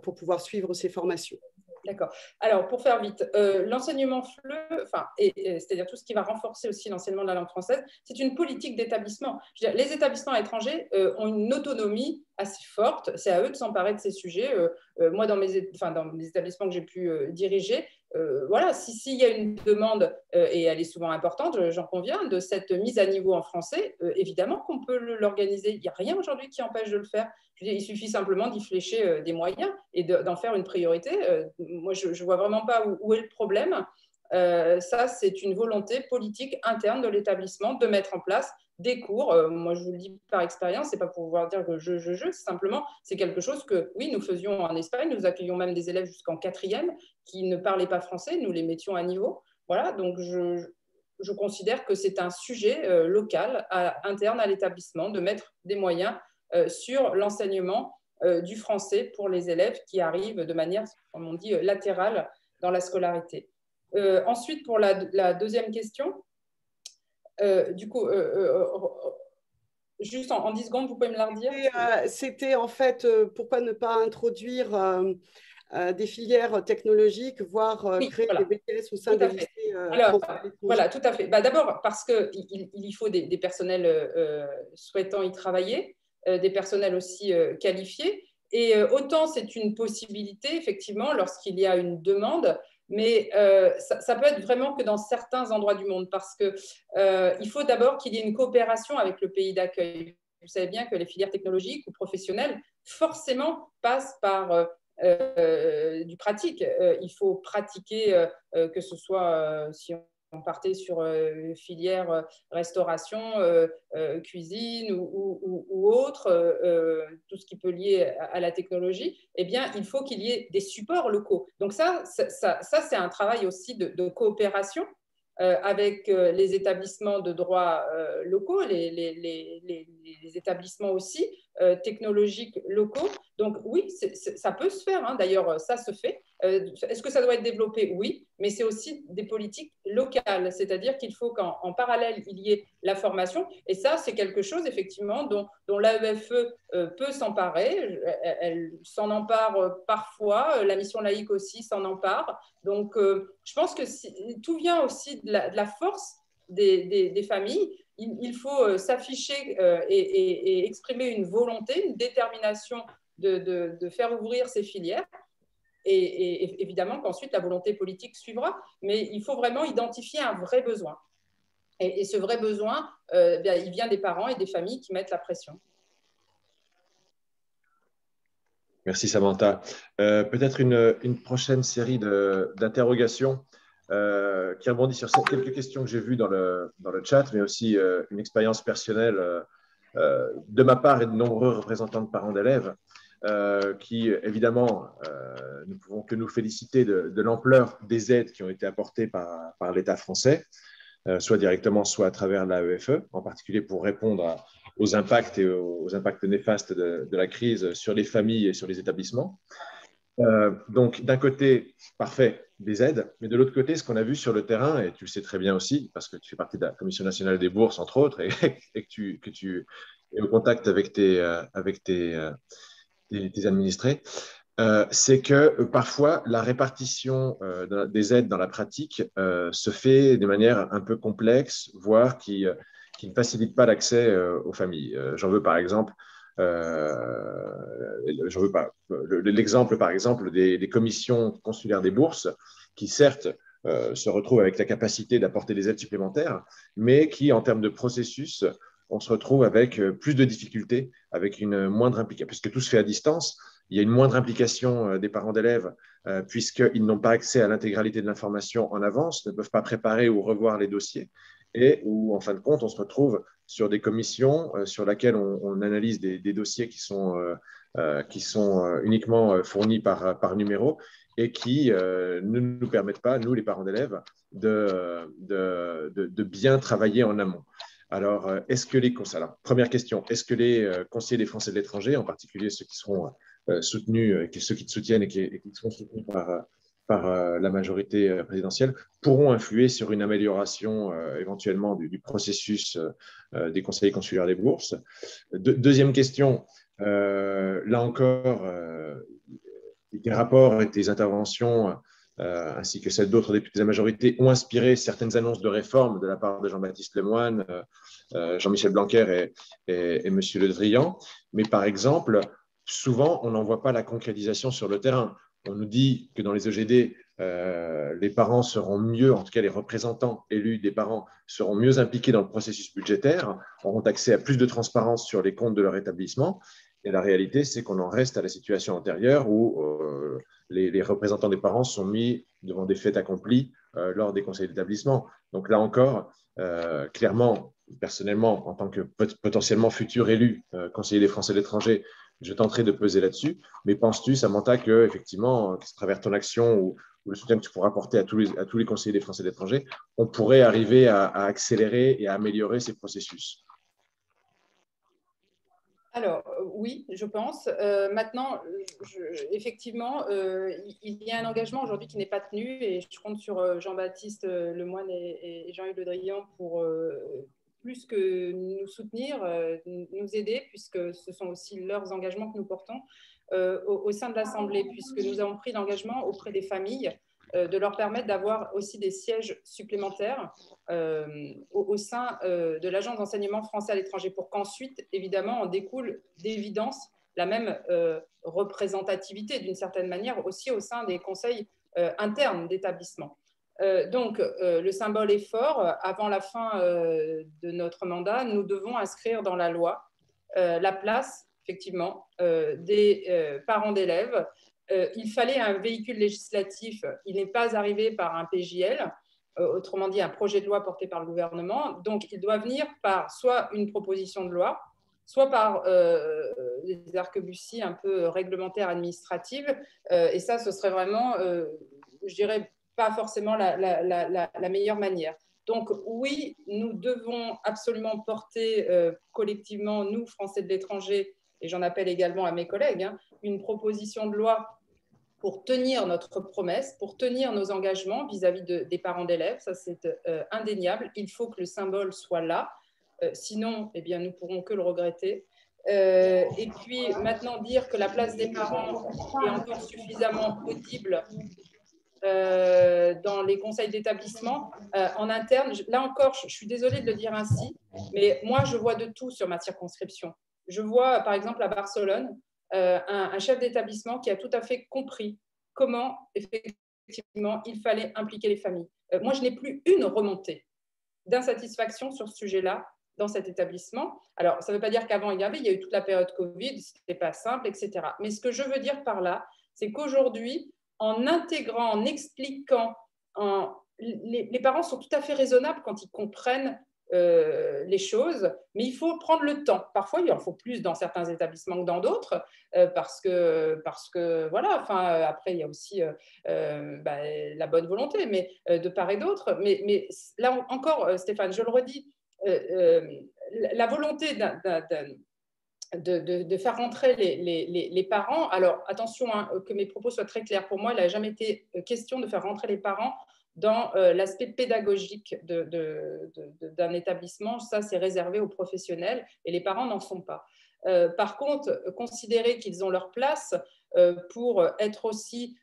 pour pouvoir suivre ces formations. D'accord. Alors, pour faire vite, l'enseignement FLE, c'est-à-dire tout ce qui va renforcer aussi l'enseignement de la langue française, c'est une politique d'établissement. Les établissements étrangers ont une autonomie assez forte. C'est à eux de s'emparer de ces sujets. Moi, dans les établissements que j'ai pu diriger, voilà, s'il y a une demande, et elle est souvent importante, j'en conviens, de cette mise à niveau en français, évidemment qu'on peut l'organiser. Il n'y a rien aujourd'hui qui empêche de le faire. Il suffit simplement d'y flécher des moyens et d'en faire une priorité. Moi, je ne vois vraiment pas où est le problème. Ça, c'est une volonté politique interne de l'établissement de mettre en place des cours. Moi, je vous le dis par expérience, ce n'est pas pour pouvoir dire que c'est simplement, c'est quelque chose que, oui, nous faisions en Espagne. Nous accueillions même des élèves jusqu'en 4e qui ne parlaient pas français. Nous les mettions à niveau. Voilà, donc je considère que c'est un sujet local, interne à l'établissement, de mettre des moyens sur l'enseignement du français pour les élèves qui arrivent de manière, comme on dit, latérale dans la scolarité. Ensuite, pour la deuxième question, du coup, juste en 10 secondes, vous pouvez me la redire? C'était en fait, pourquoi ne pas introduire des filières technologiques, voire créer des BTS au sein des lycées voilà, tout à fait. D'abord, parce qu'il y faut des personnels souhaitant y travailler, des personnels aussi qualifiés. Et autant c'est une possibilité, effectivement, lorsqu'il y a une demande, mais ça peut être vraiment que dans certains endroits du monde, parce qu'il faut d'abord qu'il y ait une coopération avec le pays d'accueil. Vous savez bien que les filières technologiques ou professionnelles, forcément, passent par du pratique. Il faut pratiquer, que ce soit si on partait sur filière restauration, cuisine ou autre, tout ce qui peut lier à la technologie, eh bien, il faut qu'il y ait des supports locaux. Donc ça c'est un travail aussi de coopération avec les établissements de droit locaux, les établissements aussi technologiques locaux. Donc oui, ça peut se faire, hein. D'ailleurs, ça se fait. Est-ce que ça doit être développé? Oui, mais c'est aussi des politiques locales, c'est-à-dire qu'il faut qu'en parallèle, il y ait la formation, et ça, c'est quelque chose, effectivement, dont l'AEFE peut s'emparer. Elle s'en empare parfois, la mission laïque aussi s'en empare. Donc, je pense que tout vient aussi de la force des familles. Il faut s'afficher et exprimer une volonté, une détermination de faire ouvrir ces filières. Et évidemment qu'ensuite, la volonté politique suivra. Mais il faut vraiment identifier un vrai besoin. Et ce vrai besoin, il vient des parents et des familles qui mettent la pression. Merci Samantha. Peut-être une prochaine série d'interrogations qui rebondit sur quelques questions que j'ai vues dans le chat, mais aussi une expérience personnelle de ma part et de nombreux représentants de parents d'élèves qui, évidemment, ne pouvons que nous féliciter de l'ampleur des aides qui ont été apportées par l'État français, soit directement, soit à travers l'AEFE, en particulier pour répondre aux impacts et aux impacts néfastes de la crise sur les familles et sur les établissements. Donc, d'un côté, parfait, des aides, mais de l'autre côté, ce qu'on a vu sur le terrain, et tu le sais très bien aussi, parce que tu fais partie de la Commission nationale des bourses, entre autres, et que tu es au contact avec tes administrés, c'est que parfois, la répartition des aides dans la pratique se fait de manière un peu complexe, voire qui qui ne facilitent pas l'accès aux familles. J'en veux par exemple l'exemple par exemple des commissions consulaires des bourses qui certes se retrouvent avec la capacité d'apporter des aides supplémentaires, mais qui en termes de processus, on se retrouve avec plus de difficultés, avec une moindre implication, puisque tout se fait à distance, il y a une moindre implication des parents d'élèves, puisqu'ils n'ont pas accès à l'intégralité de l'information en avance, ne peuvent pas préparer ou revoir les dossiers, et où, en fin de compte, on se retrouve sur des commissions sur lesquelles on analyse des dossiers qui sont uniquement fournis par numéro et qui ne nous permettent pas, nous, les parents d'élèves, de bien travailler en amont. Alors, première question, est-ce que les conseillers des Français de l'étranger, en particulier ceux qui seront soutenus, ceux qui te soutiennent et qui seront soutenus par la majorité présidentielle, pourront influer sur une amélioration éventuellement du processus des conseillers consulaires des bourses? Deuxième question, là encore, tes rapports et tes interventions, ainsi que celles d'autres députés de la majorité, ont inspiré certaines annonces de réforme de la part de Jean-Baptiste Lemoyne, Jean-Michel Blanquer et M. Le Drian. Mais par exemple, souvent, on n'en voit pas la concrétisation sur le terrain. On nous dit que dans les EGD, les parents seront mieux, en tout cas les représentants élus des parents seront mieux impliqués dans le processus budgétaire, auront accès à plus de transparence sur les comptes de leur établissement. Et la réalité, c'est qu'on en reste à la situation antérieure où les représentants des parents sont mis devant des faits accomplis lors des conseils d'établissement. Donc là encore, clairement, personnellement, en tant que potentiellement futur élu conseiller des Français de l'étranger, je tenterai de peser là-dessus. Mais penses-tu, Samantha, que effectivement, à travers ton action ou le soutien que tu pourras apporter à tous les conseillers des Français de l'étranger, on pourrait arriver à accélérer et à améliorer ces processus? Alors, oui, je pense. Maintenant, effectivement, il y a un engagement aujourd'hui qui n'est pas tenu et je compte sur Jean-Baptiste Lemoyne et Jean-Yves Le Drian pour plus que nous soutenir, nous aider, puisque ce sont aussi leurs engagements que nous portons au sein de l'Assemblée, puisque nous avons pris l'engagement auprès des familles de leur permettre d'avoir aussi des sièges supplémentaires au sein de l'Agence d'enseignement français à l'étranger pour qu'ensuite, évidemment, en découle d'évidence la même représentativité d'une certaine manière aussi au sein des conseils internes d'établissement. Donc, le symbole est fort. Avant la fin de notre mandat, nous devons inscrire dans la loi la place, effectivement, des parents d'élèves. Il fallait un véhicule législatif. Il n'est pas arrivé par un PJL, autrement dit un projet de loi porté par le gouvernement. Donc, il doit venir par soit une proposition de loi, soit par des arquebusiers un peu réglementaires, administratives. Et ça, ce serait vraiment, je dirais, pas forcément la meilleure manière. Donc oui, nous devons absolument porter collectivement, nous, Français de l'étranger, et j'en appelle également à mes collègues, une proposition de loi pour tenir notre promesse, pour tenir nos engagements vis-à-vis des parents d'élèves. Ça, c'est indéniable. Il faut que le symbole soit là. Sinon, eh bien, nous ne pourrons que le regretter. Et puis, maintenant, dire que la place des parents est encore suffisamment audible dans les conseils d'établissement en interne. Là encore, je suis désolée de le dire ainsi, mais moi, je vois de tout sur ma circonscription. Je vois, par exemple, à Barcelone, un chef d'établissement qui a tout à fait compris comment, effectivement, il fallait impliquer les familles. Moi, je n'ai plus une remontée d'insatisfaction sur ce sujet-là dans cet établissement. Alors, ça ne veut pas dire qu'avant, il y a eu toute la période Covid, ce n'était pas simple, etc. Mais ce que je veux dire par là, c'est qu'aujourd'hui, en intégrant, en expliquant, les parents sont tout à fait raisonnables quand ils comprennent les choses, mais il faut prendre le temps. Parfois, il en faut plus dans certains établissements que dans d'autres, parce que voilà, enfin, après, il y a aussi la bonne volonté, mais de part et d'autre. Mais là encore, Stéphane, je le redis, la volonté de faire rentrer les parents. Alors, attention, que mes propos soient très clairs. Pour moi, il n'a jamais été question de faire rentrer les parents dans l'aspect pédagogique d'un établissement. Ça, c'est réservé aux professionnels et les parents n'en sont pas. Par contre, considérer qu'ils ont leur place pour être aussi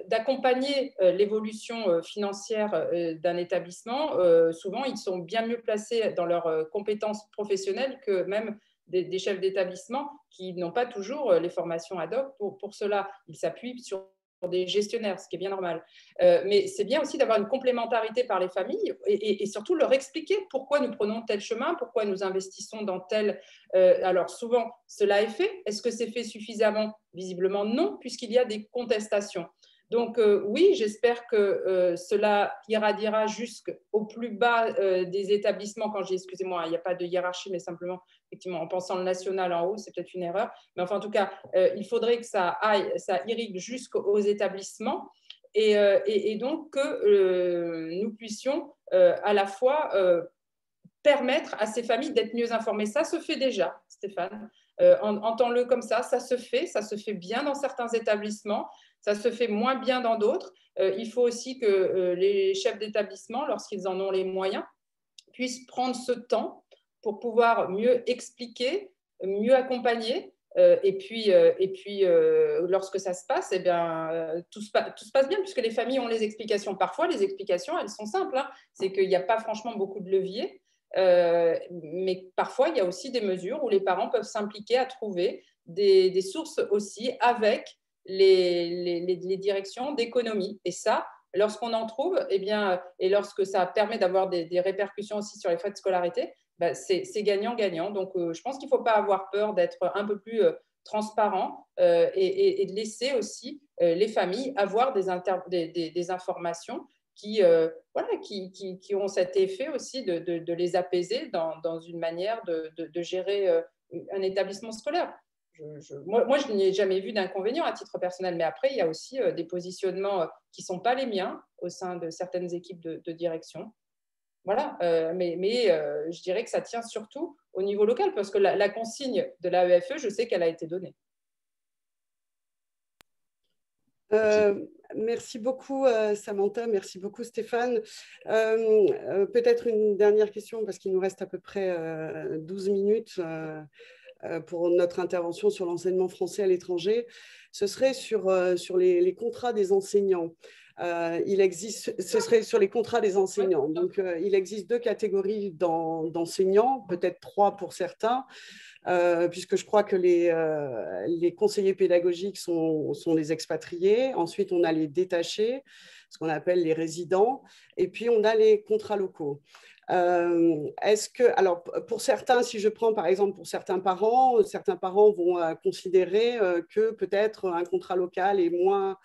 d'accompagner l'évolution financière d'un établissement, souvent ils sont bien mieux placés dans leurs compétences professionnelles que même des chefs d'établissement qui n'ont pas toujours les formations ad hoc. Pour cela, ils s'appuient sur des gestionnaires, ce qui est bien normal. Mais c'est bien aussi d'avoir une complémentarité par les familles et surtout leur expliquer pourquoi nous prenons tel chemin, pourquoi nous investissons dans tel… alors souvent, cela est fait. Est-ce que c'est fait suffisamment? Visiblement non, puisqu'il y a des contestations. Donc oui, j'espère que cela irradiera jusqu'au plus bas des établissements. Quand je dis, excusez-moi, il n'y a pas de hiérarchie, mais simplement, effectivement, en pensant le national en haut, c'est peut-être une erreur. Mais enfin, en tout cas, il faudrait que ça irrigue jusqu'aux établissements et donc que nous puissions à la fois permettre à ces familles d'être mieux informées. Ça se fait déjà, Stéphane. Entends-le comme ça se fait bien dans certains établissements. Ça se fait moins bien dans d'autres. Il faut aussi que les chefs d'établissement, lorsqu'ils en ont les moyens, puissent prendre ce temps pour pouvoir mieux expliquer, mieux accompagner. Et puis, lorsque ça se passe, eh bien, tout se passe bien, puisque les familles ont les explications. Parfois, les explications, elles sont simples. Hein. C'est qu'il n'y a pas franchement beaucoup de leviers. Mais parfois, il y a aussi des mesures où les parents peuvent s'impliquer à trouver des sources aussi avec les directions d'économie. Et ça, lorsqu'on en trouve, eh bien, et lorsque ça permet d'avoir des répercussions aussi sur les frais de scolarité, ben c'est gagnant-gagnant. Donc, je pense qu'il ne faut pas avoir peur d'être un peu plus transparent et de laisser aussi les familles avoir des informations qui ont cet effet aussi de les apaiser dans une manière de gérer un établissement scolaire. Moi, je n'ai jamais vu d'inconvénient à titre personnel, mais après, il y a aussi des positionnements qui ne sont pas les miens au sein de certaines équipes de direction. Voilà, mais je dirais que ça tient surtout au niveau local, parce que la consigne de l'AEFE, je sais qu'elle a été donnée. Merci beaucoup, Samantha. Merci beaucoup, Stéphane. Peut-être une dernière question, parce qu'il nous reste à peu près 12 minutes pour notre intervention sur l'enseignement français à l'étranger. Ce serait sur les contrats des enseignants. Ce serait sur les contrats des enseignants. Donc, il existe 2 catégories d'enseignants, peut-être 3 pour certains, puisque je crois que les conseillers pédagogiques sont des expatriés. Ensuite, on a les détachés, ce qu'on appelle les résidents, et puis on a les contrats locaux. Alors, pour certains, si je prends par exemple pour certains parents vont considérer que peut-être un contrat local est moins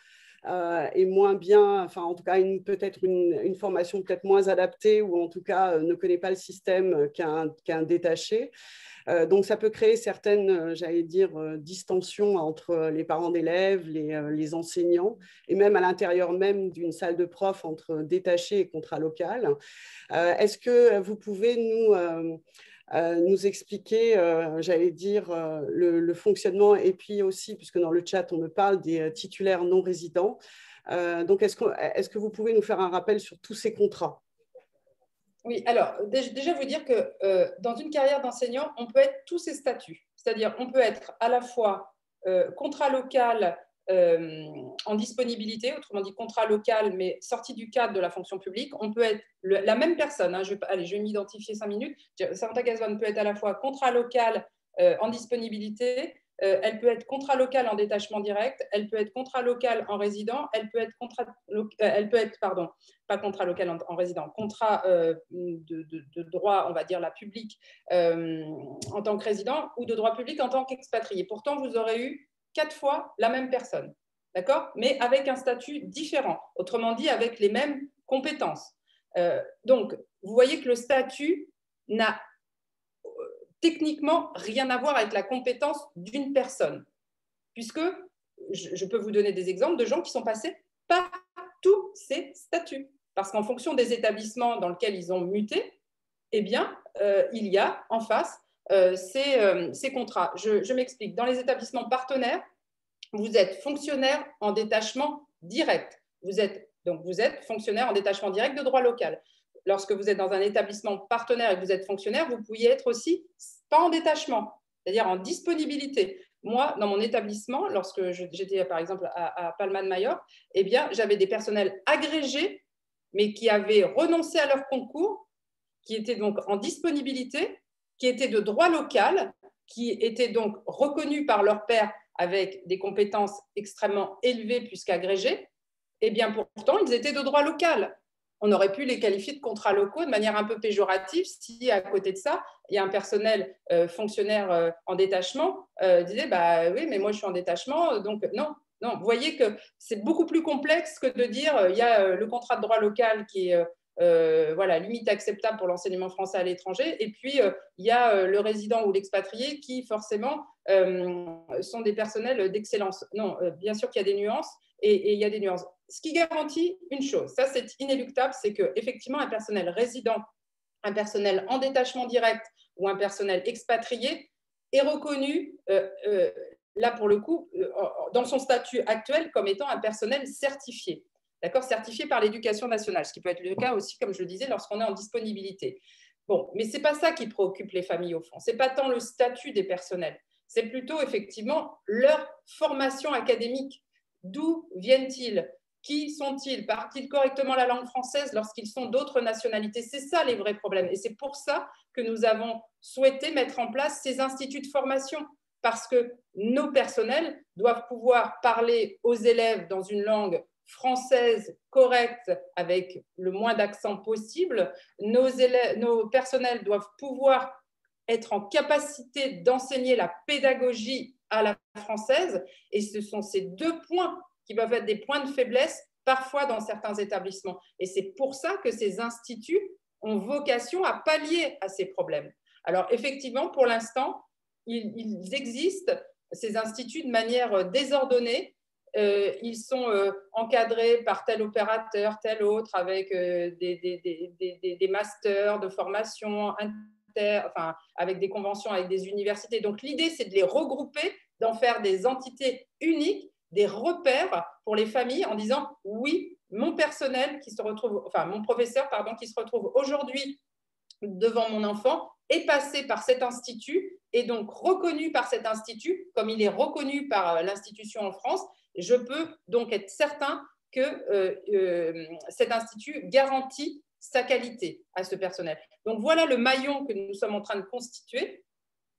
bien, enfin en tout cas peut-être une formation peut-être moins adaptée, ou en tout cas ne connaît pas le système qu'un détaché. Donc ça peut créer certaines, j'allais dire, distensions entre les parents d'élèves, les enseignants, et même à l'intérieur même d'une salle de prof entre détachés et contrat local. Est-ce que vous pouvez nous expliquer, j'allais dire, le fonctionnement, et puis aussi, puisque dans le chat, on me parle des titulaires non résidents. Donc, est-ce que vous pouvez nous faire un rappel sur tous ces contrats? Oui, alors, déjà vous dire que dans une carrière d'enseignant, on peut être tous ces statuts. C'est-à-dire, on peut être à la fois contrat local en disponibilité, autrement dit contrat local, mais sorti du cadre de la fonction publique. On peut être la même personne. Hein, je vais m'identifier 5 minutes. Samantha Gazvan peut être à la fois contrat local en disponibilité, elle peut être contrat local en détachement direct, elle peut être contrat local en résident, elle peut être pas contrat local en résident, contrat de droit, on va dire, la publique en tant que résident, ou de droit public en tant qu'expatrié. Pourtant, vous aurez eu 4 fois la même personne, d'accord, mais avec un statut différent, autrement dit, avec les mêmes compétences. Donc, vous voyez que le statut n'a techniquement rien à voir avec la compétence d'une personne, puisque je peux vous donner des exemples de gens qui sont passés par tous ces statuts, parce qu'en fonction des établissements dans lesquels ils ont muté, eh bien, il y a en face ces contrats. Je m'explique. Dans les établissements partenaires, vous êtes fonctionnaire en détachement direct. vous êtes fonctionnaire en détachement direct de droit local. Lorsque vous êtes dans un établissement partenaire et que vous êtes fonctionnaire, vous pouviez être aussi pas en détachement, c'est-à-dire en disponibilité. Moi, dans mon établissement, lorsque j'étais par exemple à Palma de Majorque, eh bien, j'avais des personnels agrégés, mais qui avaient renoncé à leur concours, qui étaient donc en disponibilité, qui étaient de droit local, qui étaient donc reconnus par leur pairs avec des compétences extrêmement élevées puisqu'agrégées. Eh bien, pourtant, ils étaient de droit local. On aurait pu les qualifier de contrats locaux de manière un peu péjorative si, à côté de ça, il y a un personnel fonctionnaire en détachement disait bah, « oui, mais moi, je suis en détachement, donc non ». Non, vous voyez que c'est beaucoup plus complexe que de dire il y a le contrat de droit local qui est voilà, limite acceptable pour l'enseignement français à l'étranger, et puis il y a le résident ou l'expatrié qui, forcément, sont des personnels d'excellence. Non, bien sûr qu'il y a des nuances, et il y a des nuances. Ce qui garantit une chose, ça c'est inéluctable, c'est qu'effectivement un personnel résident, un personnel en détachement direct ou un personnel expatrié est reconnu, là pour le coup, dans son statut actuel comme étant un personnel certifié. D'accord, certifié par l'Éducation nationale, ce qui peut être le cas aussi, comme je le disais, lorsqu'on est en disponibilité. Bon, mais ce n'est pas ça qui préoccupe les familles au fond. Ce n'est pas tant le statut des personnels, c'est plutôt effectivement leur formation académique. D'où viennent-ils? Qui sont-ils? Parlent-ils correctement la langue française lorsqu'ils sont d'autres nationalités? C'est ça les vrais problèmes. Et c'est pour ça que nous avons souhaité mettre en place ces instituts de formation, parce que nos personnels doivent pouvoir parler aux élèves dans une langue française correcte avec le moins d'accent possible. Nos personnels doivent pouvoir être en capacité d'enseigner la pédagogie à la française, et ce sont ces deux points qui peuvent être des points de faiblesse parfois dans certains établissements. Et c'est pour ça que ces instituts ont vocation à pallier à ces problèmes. Alors effectivement, pour l'instant, ils existent, ces instituts, de manière désordonnée. Ils sont encadrés par tel opérateur, tel autre, avec des masters de formation enfin, avec des conventions avec des universités. Donc l'idée, c'est de les regrouper, d'en faire des entités uniques, des repères pour les familles, en disant oui, mon personnel qui se retrouve, enfin mon professeur, pardon, qui se retrouve aujourd'hui devant mon enfant est passé par cet institut et donc reconnu par cet institut, comme il est reconnu par l'institution en France. Je peux donc être certain que cet institut garantit sa qualité à ce personnel. Donc voilà le maillon que nous sommes en train de constituer,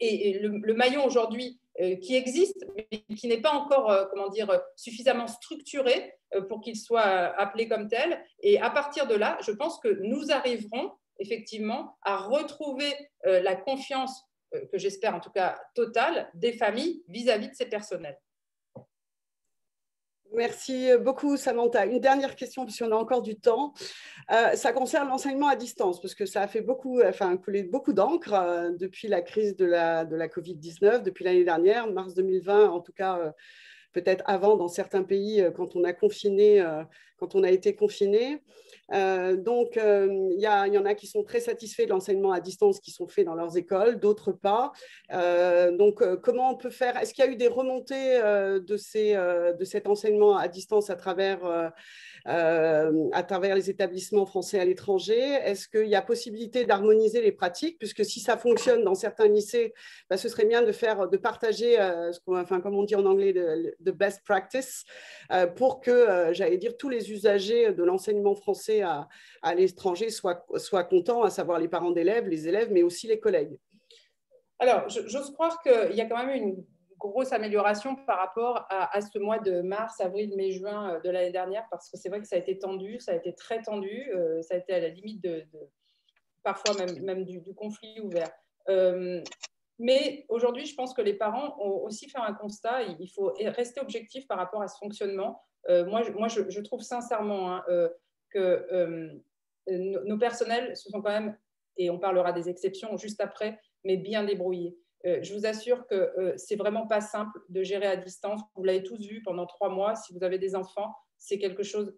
et le maillon aujourd'hui qui existe, mais qui n'est pas encore comment dire, suffisamment structuré pour qu'il soit appelé comme tel. Et à partir de là, je pense que nous arriverons effectivement à retrouver la confiance, que j'espère en tout cas totale, des familles vis-à-vis de ces personnels. Merci beaucoup, Samantha. Une dernière question, puisqu'on a encore du temps. Ça concerne l'enseignement à distance, parce que ça a fait couler beaucoup d'encre depuis la crise de la Covid-19, depuis l'année dernière, mars 2020, en tout cas, peut-être avant dans certains pays, quand on a été confiné. Donc, il y en a qui sont très satisfaits de l'enseignement à distance qui sont faits dans leurs écoles, d'autres pas. Donc, comment on peut faire? Est-ce qu'il y a eu des remontées de cet enseignement à distance à travers les établissements français à l'étranger? Est-ce qu'il y a possibilité d'harmoniser les pratiques? Puisque si ça fonctionne dans certains lycées, ce serait bien de partager, comme on dit en anglais, de best practice, pour que, j'allais dire, tous les usagers de l'enseignement français à l'étranger soient contents, à savoir les parents d'élèves, les élèves, mais aussi les collègues. Alors, j'ose croire qu'il y a quand même une grosse amélioration par rapport à ce mois de mars, avril, mai, juin de l'année dernière, parce que c'est vrai que ça a été tendu, ça a été très tendu, ça a été à la limite parfois même du conflit ouvert. Mais aujourd'hui, je pense que les parents ont aussi fait un constat, il faut rester objectif par rapport à ce fonctionnement. Moi, je trouve sincèrement que nos personnels se sont quand même, et on parlera des exceptions juste après, mais bien débrouillés. Je vous assure que c'est vraiment pas simple de gérer à distance. Vous l'avez tous vu pendant 3 mois. Si vous avez des enfants, c'est quelque chose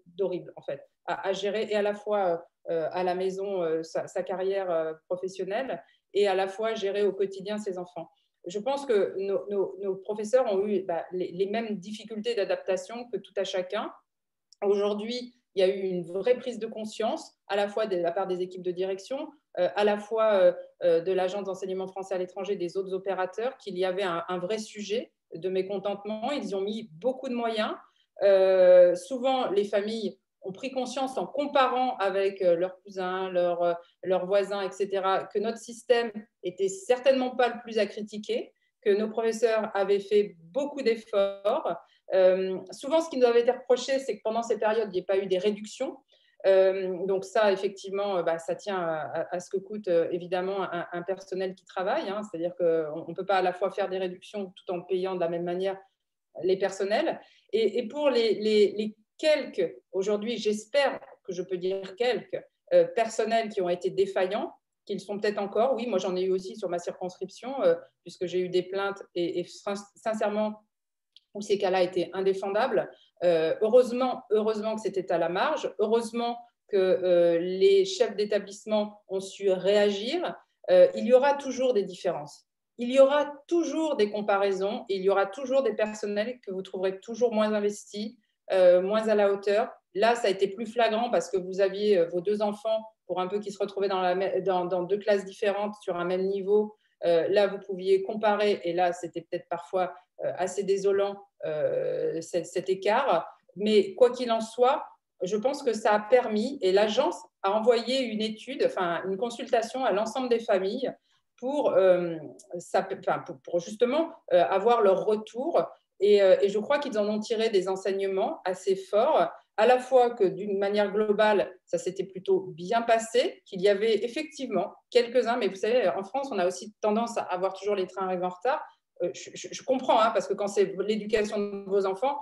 d'horrible en fait à gérer, et à la fois à la maison sa carrière professionnelle, et à la fois gérer au quotidien ses enfants. Je pense que nos professeurs ont eu les mêmes difficultés d'adaptation que tout à chacun. Aujourd'hui, il y a eu une vraie prise de conscience, à la fois de la part des équipes de direction, à la fois de l'Agence d'enseignement français à l'étranger, des autres opérateurs, qu'il y avait un vrai sujet de mécontentement. Ils ont mis beaucoup de moyens. Souvent, les familles ont pris conscience en comparant avec leurs cousins, leurs voisins, etc., que notre système était certainement pas le plus à critiquer, que nos professeurs avaient fait beaucoup d'efforts. Souvent, ce qui nous avait été reproché, c'est que pendant ces périodes, il n'y ait pas eu des réductions. Donc ça, effectivement, ça tient à ce que coûte évidemment un personnel qui travaille. Hein. C'est-à-dire qu'on ne peut pas à la fois faire des réductions tout en payant de la même manière les personnels. Et pour les quelques, aujourd'hui, j'espère que je peux dire quelques personnels qui ont été défaillants, qu'ils sont peut-être encore. Oui, moi j'en ai eu aussi sur ma circonscription, puisque j'ai eu des plaintes et sincèrement, où ces cas-là étaient indéfendables. Heureusement que c'était à la marge. Heureusement que les chefs d'établissement ont su réagir. Il y aura toujours des différences. Il y aura toujours des comparaisons. Il y aura toujours des personnels que vous trouverez toujours moins investis, moins à la hauteur. Là, ça a été plus flagrant parce que vous aviez vos deux enfants pour un peu qui se retrouvaient dans deux classes différentes sur un même niveau. Là, vous pouviez comparer et là, c'était peut-être parfois assez désolant cet écart. Mais quoi qu'il en soit, je pense que ça a permis, et l'agence a envoyé une étude, enfin une consultation à l'ensemble des familles pour justement avoir leur retour. Et je crois qu'ils en ont tiré des enseignements assez forts, à la fois que d'une manière globale, ça s'était plutôt bien passé, qu'il y avait effectivement quelques-uns, mais vous savez, en France, on a aussi tendance à avoir toujours les trains arrivant en retard. Je comprends, hein, parce que quand c'est l'éducation de vos enfants,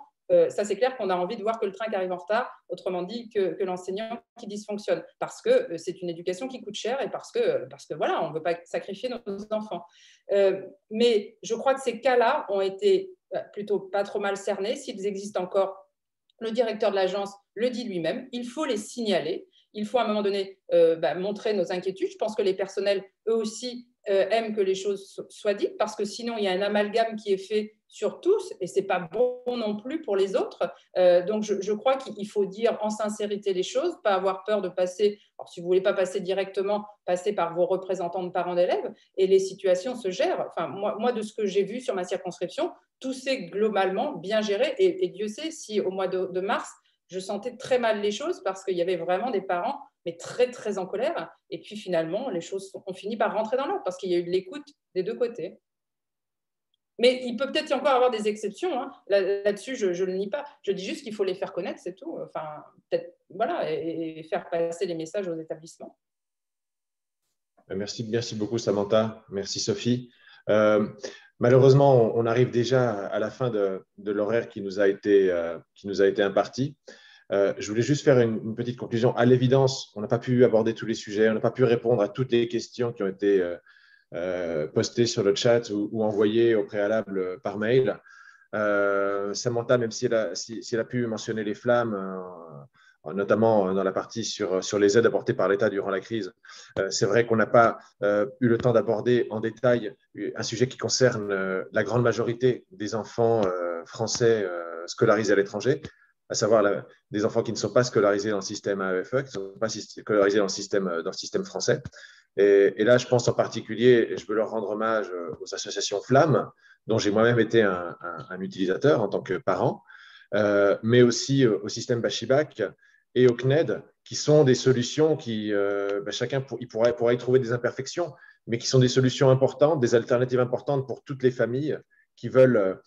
ça c'est clair qu'on a envie de voir que le train qui arrive en retard, autrement dit que l'enseignant qui dysfonctionne, parce que c'est une éducation qui coûte cher et parce que voilà, on ne veut pas sacrifier nos enfants. Mais je crois que ces cas-là ont été plutôt pas trop mal cernés. S'ils existent encore, le directeur de l'agence le dit lui-même, il faut les signaler. Il faut à un moment donné montrer nos inquiétudes. Je pense que les personnels, eux aussi, aiment que les choses soient dites parce que sinon, il y a un amalgame qui est fait sur tous et ce n'est pas bon non plus pour les autres. Donc, je crois qu'il faut dire en sincérité les choses, pas avoir peur de passer, alors si vous ne voulez pas passer directement, passer par vos représentants de parents d'élèves et les situations se gèrent. Enfin, moi, de ce que j'ai vu sur ma circonscription, tout s'est globalement bien géré et Dieu sait si au mois de mars, je sentais très mal les choses parce qu'il y avait vraiment des parents mais très, très en colère. Et puis finalement, les choses ont fini par rentrer dans l'ordre parce qu'il y a eu de l'écoute des deux côtés. Mais il peut peut-être y encore avoir des exceptions. Hein. Là-dessus, je ne le nie pas. Je dis juste qu'il faut les faire connaître, c'est tout. Enfin, peut-être, voilà, et faire passer les messages aux établissements. Merci beaucoup, Samantha. Merci, Sophie. Malheureusement, on arrive déjà à la fin de l'horaire qui nous a été imparti. Je voulais juste faire une petite conclusion. À l'évidence, on n'a pas pu aborder tous les sujets, on n'a pas pu répondre à toutes les questions qui ont été postées sur le chat ou envoyées au préalable par mail. Samantha, même si elle a pu mentionner les flammes, notamment dans la partie sur les aides apportées par l'État durant la crise, c'est vrai qu'on n'a pas eu le temps d'aborder en détail un sujet qui concerne la grande majorité des enfants français scolarisés à l'étranger, à savoir des enfants qui ne sont pas scolarisés dans le système AEFE, qui ne sont pas scolarisés dans le système français. Et là, je pense en particulier, et je veux leur rendre hommage aux associations Flammes, dont j'ai moi-même été un utilisateur en tant que parent, mais aussi au système Bachibak et au CNED, qui sont des solutions qui, chacun il pourra y trouver des imperfections, mais qui sont des solutions importantes, des alternatives importantes pour toutes les familles qui veulent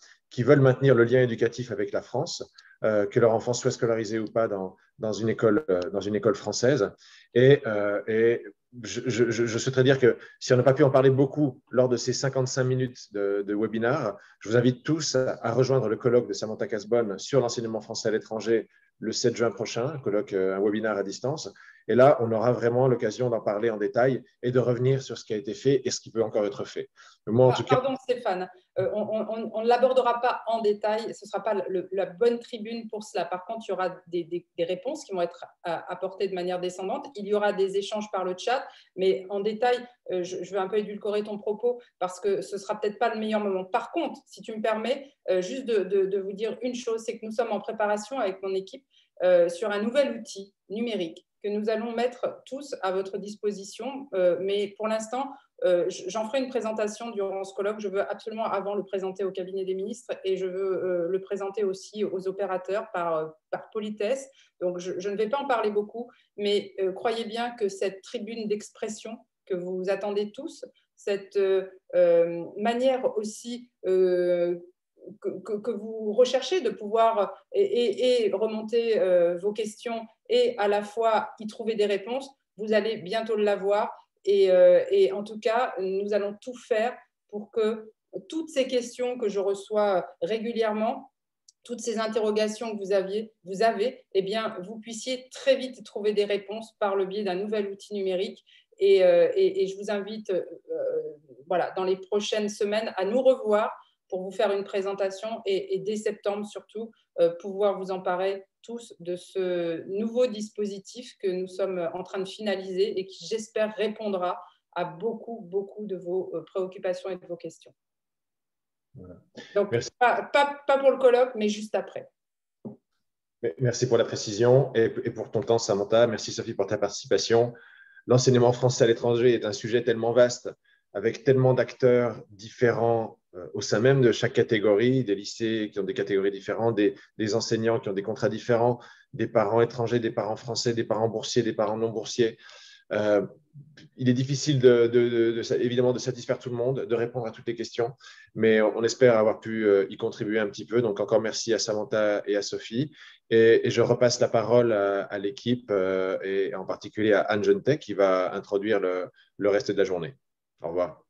maintenir le lien éducatif avec la France, que leur enfant soit scolarisé ou pas dans une école française. Et je souhaiterais dire que si on n'a pas pu en parler beaucoup lors de ces 55 minutes de webinaire, je vous invite tous à rejoindre le colloque de Samantha Casbonne sur l'enseignement français à l'étranger le 7 juin prochain, un webinaire à distance. Et là, on aura vraiment l'occasion d'en parler en détail et de revenir sur ce qui a été fait et ce qui peut encore être fait. Moi, en tout cas... Pardon Stéphane, on ne l'abordera pas en détail, ce ne sera pas la bonne tribune pour cela. Par contre, il y aura des réponses qui vont être apportées de manière descendante. Il y aura des échanges par le chat, mais en détail, je vais un peu édulcorer ton propos parce que ce ne sera peut-être pas le meilleur moment. Par contre, si tu me permets, juste de vous dire une chose, c'est que nous sommes en préparation avec mon équipe sur un nouvel outil numérique que nous allons mettre tous à votre disposition. Mais pour l'instant, j'en ferai une présentation durant ce colloque. Je veux absolument avant le présenter au cabinet des ministres et je veux le présenter aussi aux opérateurs par politesse. Donc, je ne vais pas en parler beaucoup, mais croyez bien que cette tribune d'expression que vous attendez tous, cette manière aussi que vous recherchez de pouvoir et remonter vos questions et à la fois y trouver des réponses, vous allez bientôt l'avoir. Et en tout cas, nous allons tout faire pour que toutes ces questions que je reçois régulièrement, toutes ces interrogations que vous avez, eh bien, vous puissiez très vite trouver des réponses par le biais d'un nouvel outil numérique. Et je vous invite voilà, dans les prochaines semaines à nous revoir pour vous faire une présentation et dès septembre surtout, pouvoir vous emparer tous de ce nouveau dispositif que nous sommes en train de finaliser et qui, j'espère, répondra à beaucoup, beaucoup de vos préoccupations et de vos questions. Voilà. Donc, pas pour le colloque, mais juste après. Merci pour la précision et pour ton temps, Samantha. Merci, Sophie, pour ta participation. L'enseignement français à l'étranger est un sujet tellement vaste, avec tellement d'acteurs différents au sein même de chaque catégorie, des lycées qui ont des catégories différentes, des enseignants qui ont des contrats différents, des parents étrangers, des parents français, des parents boursiers, des parents non boursiers. Il est difficile évidemment de satisfaire tout le monde, de répondre à toutes les questions, mais on espère avoir pu y contribuer un petit peu. Donc encore merci à Samantha et à Sophie. Et je repasse la parole à l'équipe et en particulier à Anne Jeunetet qui va introduire le reste de la journée. Au revoir.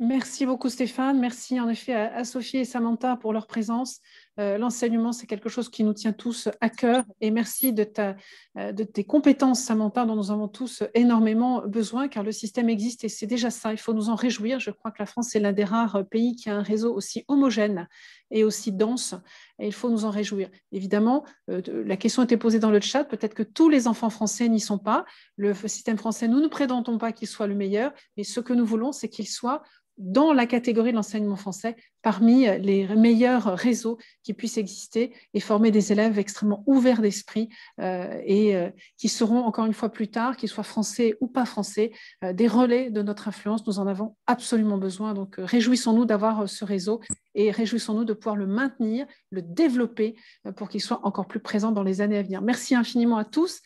Merci beaucoup Stéphane, merci en effet à Sophie et Samantha pour leur présence. L'enseignement, c'est quelque chose qui nous tient tous à cœur et merci de tes compétences, Samantha, dont nous avons tous énormément besoin car le système existe et c'est déjà ça, il faut nous en réjouir. Je crois que la France est l'un des rares pays qui a un réseau aussi homogène et aussi dense et il faut nous en réjouir. Évidemment, la question était posée dans le chat, peut-être que tous les enfants français n'y sont pas. Le système français, nous ne prétendons pas qu'il soit le meilleur, mais ce que nous voulons, c'est qu'il soit dans la catégorie de l'enseignement français, parmi les meilleurs réseaux qui puissent exister et former des élèves extrêmement ouverts d'esprit qui seront, encore une fois plus tard, qu'ils soient français ou pas français, des relais de notre influence. Nous en avons absolument besoin. Donc, réjouissons-nous d'avoir ce réseau et réjouissons-nous de pouvoir le maintenir, le développer pour qu'il soit encore plus présent dans les années à venir. Merci infiniment à tous.